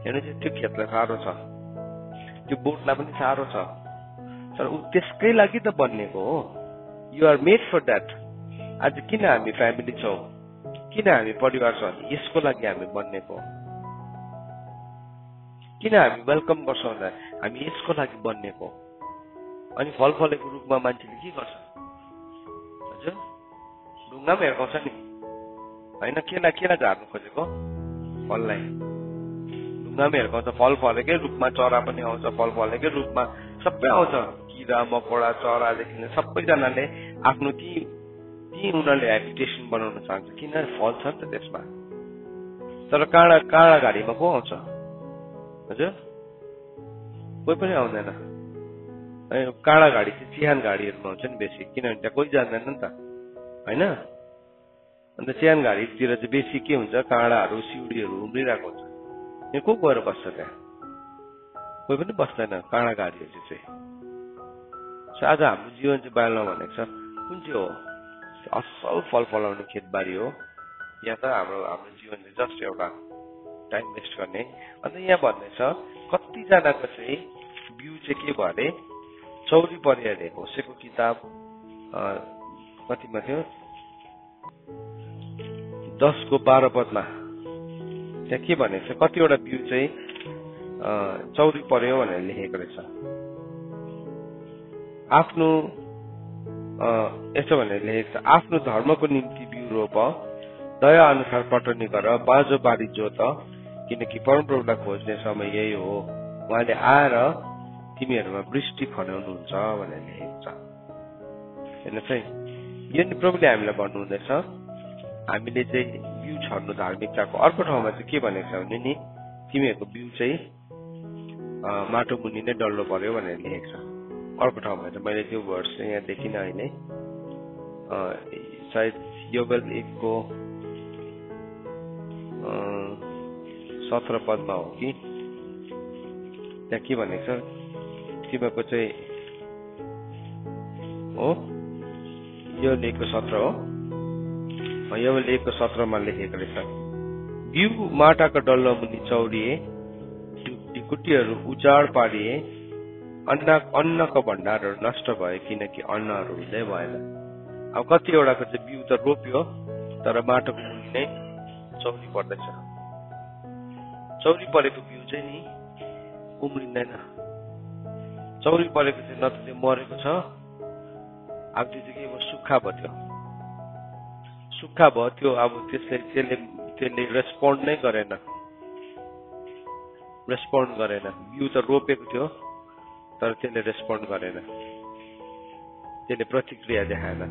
हेर्नु चाहिँ त्यो खेतलाई साह्रो छ, त्यो बोटलाई पनि साह्रो छ, तर ऊ त्यसकै लागि त बनिएको हो। You are made for that. आज किन हामी फ्यामिली छौँ, किन हामी परिवार छौँ? यसको लागि हामी बनिएको हो। किन हामी वेलकम गर्छौँ भन्दा हामी यसको लागि बनिएको। अनि फल फलेको रूपमा मान्छेले के गर्छ? हजुर, ढुङ्गामा हेर्काउँछ नि, होइन? केलाई झार्नु खोजेको? फललाई ढुङ्गामा हेर्काउँछ। फल फलेकै रूपमा चरा पनि आउँछ, फल फलेकै रूपमा सबै आउँछ, किरा मकोडा चरादेखि सबैजनाले आफ्नो ती उनीहरूले हेबिटेसन बनाउन चाहन्छ। किन? फल छ नि त त्यसमा। तर काँडा घारीमा को आउँछ? हजुर, कोही पनि आउँदैन। काँडा घाडी चाहिँ चिहान घाडीहरूमा हुन्छ नि बेसी, किनभने त्यहाँ कोही जान्दैन नि त, होइन? अन्त चिहान घारीतिर चाहिँ बेसी के हुन्छ, काँडाहरू सिउडीहरू उम्रिरहेको हुन्छ। यहाँ को गएर बस्छ? त्यहाँ कोही पनि बस्दैन काँडा घारीहरू चाहिँ। आज हाम्रो जीवन चाहिँ बाइबलमा भनेको छ कुन चाहिँ हो? असल फल फलाउने खेतबारी हो, या त हाम्रो जीवन चाहिँ जस्ट एउटा टाइम वेस्ट गर्ने। अन्त यहाँ भन्दैछ कतिजनाको चाहिँ बिउ चाहिँ के भयो अरे, चौरी परे अरे। होसेको किताब कतिमा थियो? 10:12 त्यहाँ के भनेको छ? कतिवटा बिउ चाहिँ चौरी पर्यो भनेर लेखेको रहेछ। आफ्नो यसो भनेर लेखेको छ, आफ्नो धर्मको निम्ति बिउ रोप, दया अनुसार पटनी गर, बाँझो बारी जोत, किनकि परमप्रभुलाई खोज्ने समय यही हो, उहाँले आएर तिमीहरूमा वृष्टि खन्याउनुहुन्छ भनेर लेखेको छ। हेर्नुहोस् है, यो नि प्रभुले हामीलाई भन्नुहुँदैछ हामीले चाहिँ बिउ छर्नु धार्मिकताको। अर्को ठाउँमा चाहिँ के भनेको छ भने नि, तिमीहरूको बिउ चाहिँ माटो मुनि नै डल्लो पर्यो भनेर लेखेको छ। अर्को ठाउँमा चाहिँ मैले त्यो वर्ड चाहिँ यहाँ देखिनँ अहिले, सायद योबेल 1:17 हो कि, त्यहाँ के भनेको छ? तिमीहरूको चाहिँ हो, योबेल 1:17 हो, योबेल 1:17 लेखेको रहेछ, बिउ माटाको डल्लो मुनि चौरिए, ढिकुटीहरू उजाड पारिए, अन्नको भण्डारहरू नष्ट भयो, किनकि अन्नहरू हुँदै भएन। अब कतिवटाको चाहिँ बिउ त रोप्यो, तर माटोको मुनि नै चौरी पर्दैछ। चौरी परेको बिउ चाहिँ नि उम्रिँदैन। चौरी परेको चाहिँ न त त्यो मरेको छ, अब त्यो चाहिँ के भयो? सुक्खा भयो। त्यो सुक्खा भयो, त्यो अब त्यसले रेस्पोन्ड नै गरेन। बिउ त रोपेको थियो, तर त्यसले रेस्पोन्ड गरेन, त्यसले प्रतिक्रिया देखाएन।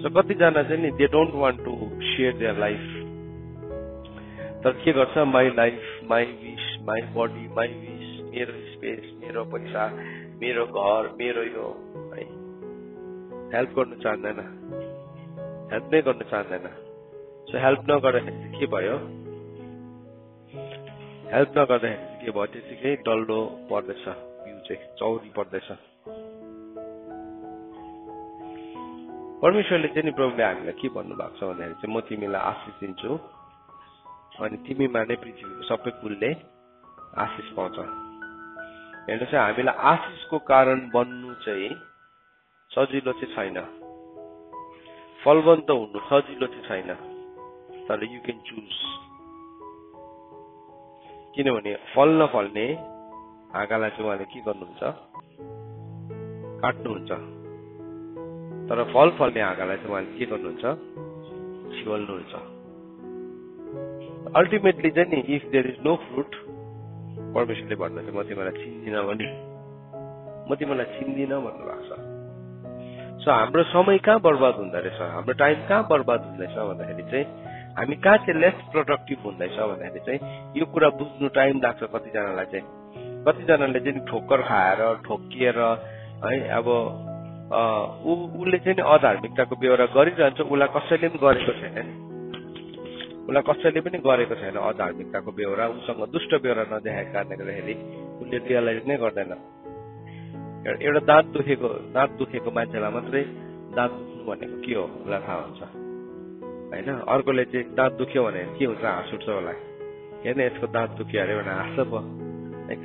सो कतिजना चाहिँ नि they don't want to share their life, तर के गर्छ? My life, my wish, my body, my wish, मेरो स्पेस, मेरो पैसा, मेरो घर, मेरो यो है, हेल्प गर्नु चाहँदैन, हेल्प नै गर्नु चाहँदैन। सो हेल्प नगर्दाखेरि के भयो, हेल्प नगर्दाखेरि के भयो, त्यतिकै डल्लो पर्दैछ, बिउ चाहिँ चौरी पर्दैछ। परमेश्वरले चाहिँ नि प्रभुले हामीलाई के भन्नुभएको छ भन्दाखेरि चाहिँ म तिमीलाई आशिष दिन्छु अनि तिमीमा नै पृथ्वीको सबै कुलले आशिष पाउँछ। हेर्नुहोस् हामीलाई आशिषको कारण बन्नु चाहिँ सजिलो चाहिँ छैन, फलवन्त हुनु सजिलो चाहिँ छैन, तर यु क्यान चुज। किनभने फल नफल्ने हाँगालाई चाहिँ उहाँले के गर्नुहुन्छ, काट्नुहुन्छ, तर फल फल्ने हाँगालाई चाहिँ उहाँले के गर्नुहुन्छ, छिवल्नुहुन्छ। अल्टिमेटली चाहिँ नि if there is no fruit, परमेश्वरले भन्नुहुन्छ म तिमीलाई चिन्दिनँ भने, म तिमीलाई चिन्दिनँ भन्नुभएको छ। सो हाम्रो समय कहाँ बर्बाद हुँदो रहेछ, हाम्रो टाइम कहाँ बर्बाद हुँदैछ भन्दाखेरि चाहिँ हामी कहाँ चाहिँ लेस प्रोडक्टिभ हुँदैछ भन्दाखेरि चाहिँ यो कुरा बुझ्नु टाइम लाग्छ। कतिजनालाई चाहिँ ठोक्कर खाएर ठोकिएर है, अब उसले चाहिँ अधार्मिकताको बेहोरा गरिरहन्छ, उसलाई कसैले पनि गरेको छैन नि, उसलाई कसैले पनि गरेको छैन अधार्मिकताको बेहोरा, उसँग दुष्ट बेहोरा नदेखाएको कारणले गर्दाखेरि उसले रियलाइज नै गर्दैन। एउटा दाँत दुखेको मान्छेलाई मात्रै दाँत दुख्नु भनेको के हो उसलाई थाहा हुन्छ होइन। अर्कोले चाहिँ दाँत दुख्यो भने के हुन्छ, हाँस उठ्छ होला, हेर्न यसको दाँत दुख्यो अरे भनेर हाँस्छ पो,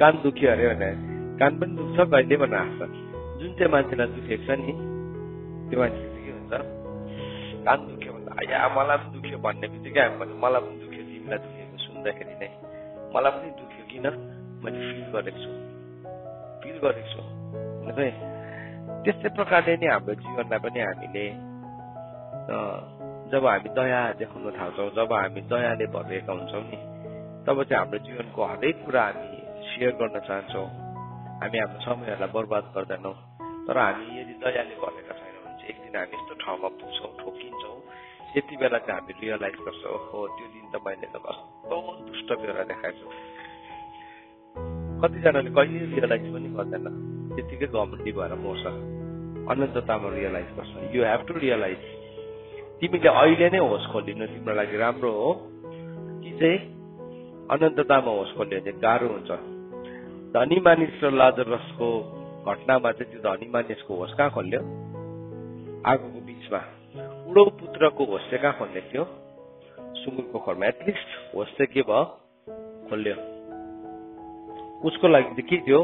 कान दुख्यो अरे भने कान पनि दुख्छ कहिले भनेर हाँस्छ। जुन चाहिँ मान्छेलाई दुखेको छ नि त्यो मान्छे के हुन्छ, कान दुख्यो भन्दा या मलाई पनि दुख्यो भन्ने बित्तिकै हामी भन्छ मलाई पनि दुख्यो, तिमीलाई दुखेको सुन्दाखेरि नै मलाई पनि दुख्यो, किन मैले फिल गरेको छु। त्यस्तै प्रकारले नै हाम्रो जीवनलाई पनि हामीले जब हामी दया देखाउन थाल्छौँ, जब हामी दयाले भरिएका हुन्छौँ नि, तब चाहिँ हाम्रो जीवनको हरेक कुरा हामी सेयर गर्न चाहन्छौँ, हामी हाम्रो समयहरूलाई बर्बाद गर्दैनौँ। तर हामी यदि दयाले भरेका छैनौँ भने चाहिँ एक दिन हामी यस्तो ठाउँमा पुग्छौँ, ठोकिन्छौँ, त्यति बेला चाहिँ हामी रियलाइज गर्छौँ ओहो त्यो दिन त मैले त कस्तो दुष्ट बेहोरा देखाएछु। कतिजनाले कहिले रियलाइज पनि गर्दैन, त्यतिकै घमण्डी भएर मर्छ, अनन्ततामा रियलाइज गर्छ। You have to realise. तिमीले अहिले नै होस खोलिनु तिम्रो लागि राम्रो हो कि चाहिँ अनन्ततामा होस खोल्यो भने गाह्रो हुन्छ। धनी मानिस र लाजरसको घटनामा चाहिँ त्यो धनी मानिसको होस कहाँ खोल्यो, आगोको बिचमा। उडौ पुत्रको होस चाहिँ कहाँ खोल्ने थियो, सुँगुरको खोरमा। एटलिस्ट होस चाहिँ के भयो, खोल्यो। उसको लागि चाहिँ के थियो,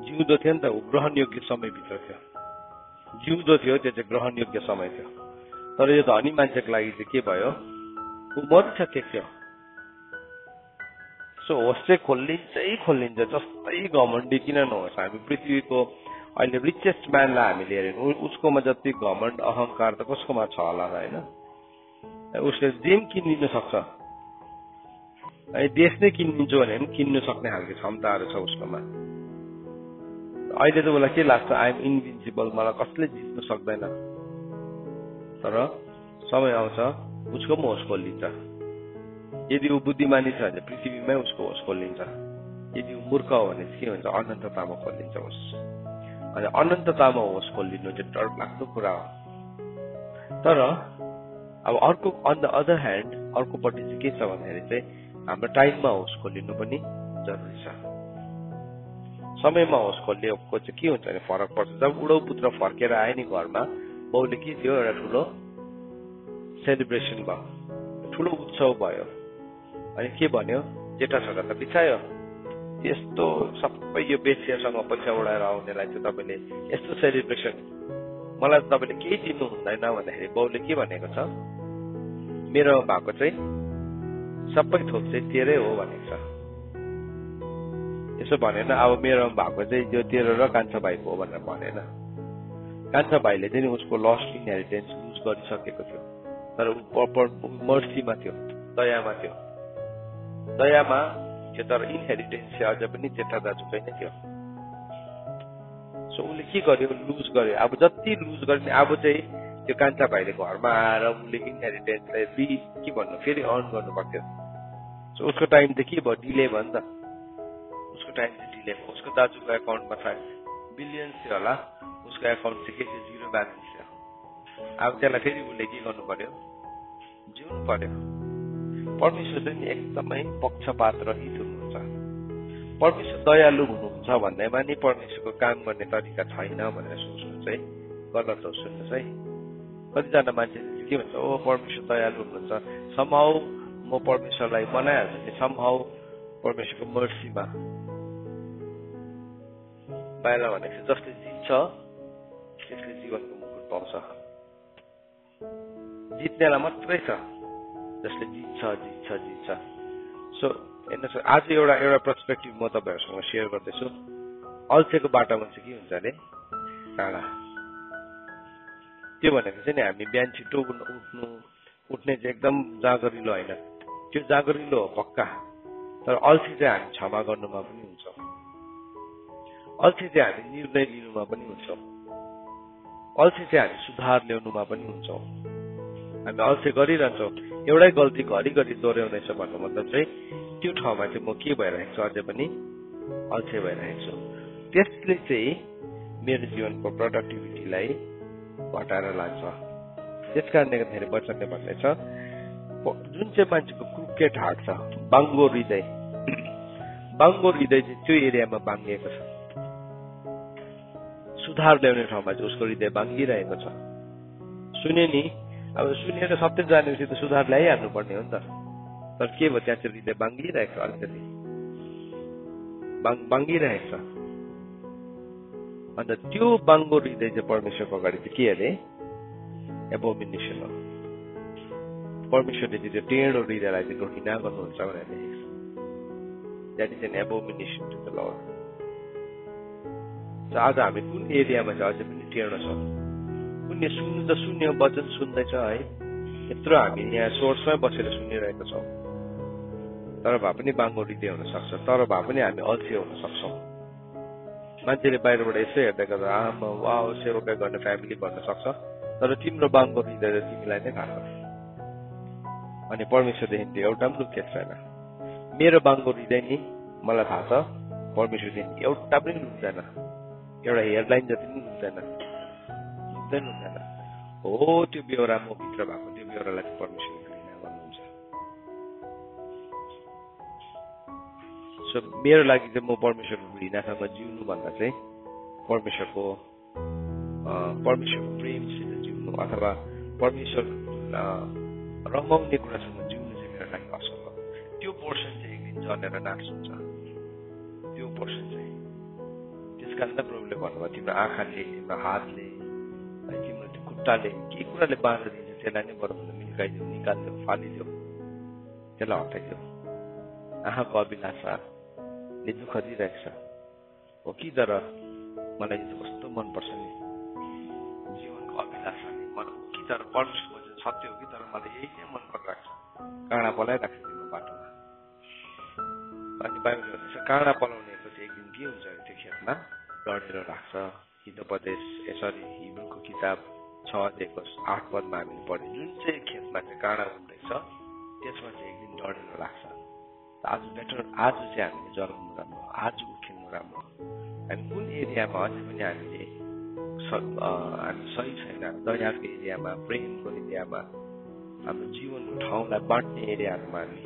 जिउँदो थियो नि त, ऊ ग्रहण योग्य समयभित्र थियो, जिउँदो थियो, त्यो चाहिँ ग्रहण योग्य समय थियो। तर यो धनी मान्छेको लागि चाहिँ के भयो, ऊ मरिसकेको थियो। सो होस चाहिँ खोलिन्छ, जस्तै घमण्डी किन नहोस्। हामी पृथ्वीको अहिले रिचेस्ट म्यानलाई हामीले हेऱ्यौँ, उसकोमा जति घमण्ड अहङ्कार त कसकोमा छ होला होइन। उसले जे पनि किनिदिन सक्छ, देश नै किनिदिन्छु भने पनि किन्नु सक्ने खालको क्षमताहरू छ उसकोमा। अहिले त उसलाई के लाग्छ, आई एम इन्भिन्सिबल, मलाई कसले जित्नु सक्दैन। तर समय आउँछ उसको पनि होस खोलिन्छ। यदि ऊ बुद्धिमानी छ भने पृथ्वीमै उसको होस खोलिन्छ, यदि ऊ मूर्ख हो भने के हुन्छ, अनन्ततामा खोलिन्छ होस। अनि अनन्ततामा होस खोलिनु चाहिँ डर लाग्दो कुरा हो। तर अब अर्को अन द अदर ह्यान्ड अर्कोपट्टि चाहिँ के छ भन्दाखेरि चाहिँ हाम्रो टाइममा होस खोलिनु पनि जरुरी छ। समयमा होस खोलिएको चाहिँ के हुन्छ भने फरक पर्छ। जब उडौ पुत्र फर्केर आए नि घरमा, बाउले के थियो, एउटा ठुलो सेलिब्रेसन भयो, ठुलो उत्सव भयो। अनि के भन्यो, जेठा छोरा त बिछायो, यस्तो सबै यो बेचियासँग पैसा उडाएर आउनेलाई चाहिँ तपाईँले यस्तो सेलिब्रेसन, मलाई तपाईँले केही दिनु हुँदैन भन्दाखेरि बाउले के भनेको छ, मेरो भएको चाहिँ सबै थोक चाहिँ तेरै हो भनेको छ। यसो भनेन अब मेरो भएको चाहिँ यो तेरो र कान्छा भाइको हो भनेर भनेन। कान्छा भाइले चाहिँ उसको लस्ट इनहेरिटेन्स लुज गरिसकेको थियो, तर मर्सीमा थियो, दयामा थियो, दयामा थियो, तर इनहेरिटेन्स चाहिँ अझ पनि जेठा दाजुकै नै थियो। सो उसले के गर्यो, लुज गर्यो। अब जति लुज गर्ने, अब चाहिँ त्यो कान्छा भाइले घरमा आएर उसले इनहेरिटेन्सलाई के भन्नु फेरि अर्न गर्नु पर्थ्यो। सो उसको टाइम चाहिँ के भयो, डिले भयो नि त। उसको टाइम चाहिँ डिले भयो। उसको दाजुको एकाउन्टमा सायद बिलियन्स थियो होला, उसको एकाउन्ट चाहिँ के थियो, जिरो ब्यालेन्स थियो। अब त्यसलाई फेरि उसले के गर्नु पर्यो, जिउनु पर्यो। परमेश्वर चाहिँ एकदमै पक्षपात रहित हुनुहुन्छ। परमेश्वर दयालु हुनुहुन्छ भन्दैमा नि परमेश्वरको काम गर्ने तरिका छैन भनेर सोच्नु चाहिँ गलत हो। सुन्नुहोस् है, कतिजना मान्छेले के भन्छ, ओ परमेश्वर दयालु हुनुहुन्छ, समहाउ म परमेश्वरलाई बनाइहाल्छु नि, समहाउ परमेश्वरको मर्सीमा। बाइबलमा भनेको जसले जित्छ त्यसले जीवनको मुकुट पाउँछ। जित्नेलाई मात्रै छ, जसले जित्छ जित्छ जित्छ। सो हेर्नुहोस्, आज एउटा पर्सपेक्टिभ म तपाईँहरूसँग सेयर गर्दैछु। अल्छेको बाटोमा चाहिँ के हुन्छ अरे, काँडा। त्यो भनेको चाहिँ नि हामी बिहान छिटो उठ्ने चाहिँ एकदम जागरिलो होइन, त्यो जागरिलो हो पक्का, तर अल्छी चाहिँ हामी क्षमा गर्नुमा पनि हुन्छ, अल्छी चाहिँ हामी निर्णय लिनुमा पनि हुन्छौँ, अल्छी चाहिँ हामी सुधार ल्याउनुमा पनि हुन्छौँ। हामी अल्छी गरिरहन्छौँ, एउटै गल्ती घरिघरि दोहोऱ्याउँदैछ भन्नु मतलब चाहिँ त्यो ठाउँमा चाहिँ म के भइरहेको छु, अझै पनि अल्छी भइरहेको छु। त्यसले चाहिँ मेरो जीवनको प्रोडक्टिभिटीलाई घटाएर लान्छ। त्यस कारणले गर्दाखेरि वचनले भन्दैछ, जुन चाहिँ मान्छेको क्रुकेट हार्ट छ, बाङ्गो हृदय, बाङ्गो हृदय चाहिँ त्यो एरियामा बाङ्गिएको छ, सुधार ल्याउने ठाउँमा चाहिँ उसको हृदय बाङ्गिरहेको छ। सुने नि, अब सुनेर सत्य जानेपछि त सुधार ल्याइहाल्नु पर्ने हो नि त, तर के भयो, त्यहाँ चाहिँ हृदय बाङ्गिरहेको छ, अलिकति बाङ्गिरहेको छ। अन्त त्यो बाङ्गो हृदय चाहिँ परमेश्वरको अगाडि चाहिँ के अरे, एबोमिनेसन हो। परमेश्वरले चाहिँ त्यो टेढो हृदयलाई चाहिँ घृणा गर्नुहुन्छ भनेर लेखेको छ। That is an abomination to the Lord. आज हामी कुन एरियामा चाहिँ अझै पनि टेढो छौँ? कुन सुन्नु त सुन्यो, वचन सुन्दैछ है, यत्रो हामी यहाँ सोर्समै बसेर सुनिरहेको छौँ, तर भए पनि बाङ्गो हृदय हुन सक्छ, तर भए पनि हामी अल्छी हुन सक्छौँ। मान्छेले बाहिरबाट यसो हेर्दै गर्दा आमा वाउ सेवाका गर्ने फ्यामिली भन्न सक्छ, तर तिम्रो बाङ्गो हृदय त तिमीलाई नै थाहा छ। अनि परमेश्वरदेखि त्यो एउटा पनि लुकेको छैन। मेरो बाङ्गो हृदय नि मलाई थाहा छ, परमेश्वरदेखि एउटा पनि लुक्दैन, एउटा हेडलाइन जति पनि लुक्दैन, लुक्दैन। हो त्यो बेहोरा म भित्र भएको, त्यो बेहोरालाई चाहिँ परमेश्वरले घृणा गर्नुहुन्छ। सो मेरो लागि चाहिँ म परमेश्वरको घृणासँग जिउनु भन्दा चाहिँ परमेश्वरको प्रेमसित जिउनु अथवा परमेश्वर रमाउने कुरासँग जिउनु चाहिँ मेरो लागि असल हो। त्यो पोर्सन चाहिँ एक दिन जलेर नाश हुन्छ, त्यो पोर्सन चाहिँ। त्यस कारण त प्रभुले भन्नुभयो, तिम्रो आँखाले, तिम्रो हातले, तिम्रो त्यो खुट्टाले के कुराले बाधा दिन्छ त्यसलाई नै बराबर मिल्काइदेऊ, निकालिदेऊ, फालिदेऊ, त्यसलाई हटाइदेऊ। आँखाको अभिलाषाले दुःख दिइरहेको छ हो कि, तर मलाई यो कस्तो मनपर्छ नि, जीवनको अभिलाषाले मन हो कि, तर परमेश्वरको वचन सत्य हो कि, तर मलाई यही नै मन परिरहेको छ, काँडा पलाइरहेको छ तिम्रो बाटोमा। अनि बाइबलले भन्दैछ काँडा पलाउनेको चाहिँ एक दिन के हुन्छ अरे, त्यो खेतमा डढेर राख्छ। हितोपदेश हिब्रूको किताब 6:8 हामीले पढ्यौँ, जुन चाहिँ खेतमा चाहिँ काँडा हुँदैछ त्यसमा चाहिँ एक दिन डढेर लाग्छ। आज बेटर, आज चाहिँ हामीले जलाउनु राम्रो, आज उखेल्नु राम्रो। हामी कुन एरियामा अझै पनि हामी सही छैन, दयाको एरियामा, प्रेमको एरियामा, हाम्रो जीवनको ठाउँलाई बाँट्ने एरियाहरूमा हामी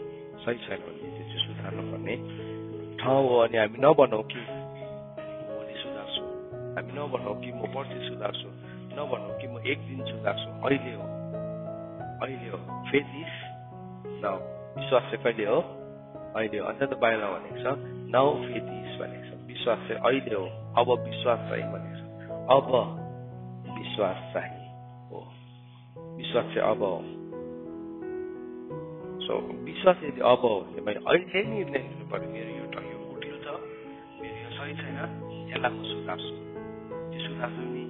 सही छैन भने त्यो चाहिँ सुधार्नुपर्ने ठाउँ हो। अनि हामी नभनौँ कि भोलि सुधार्छु, हामी नभनौँ कि म पर्सि सुधार्छु, नभनौँ कि म एक दिन सुधार्छु, अहिले हो, अहिले हो। फेथ इज नाउ, विश्वास चाहिँ कहिले हो, अहिले हो। अन्त त बाइबलमा भनेको छ नाउ फेथ इज भनेको छ, विश्वास चाहिँ अहिले हो, अब विश्वास चाहिँ भनेको छ, अब विश्वास चाहिँ हो, विश्वास चाहिँ अब हो। सो विश्वास यदि अब हो भने मैले अहिले निर्णय लिनु पर्यो, मेरो यो कुटिल छ, मेरो यो सही छैन, यसलाई म सुधार्छु, त्यो सुधार्छु नि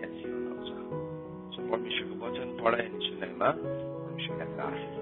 यहाँ जीवन आउँछ। सो परमेश्वरको वचन पढाइ अनि सुनाइमा परमेश्वरले आशिष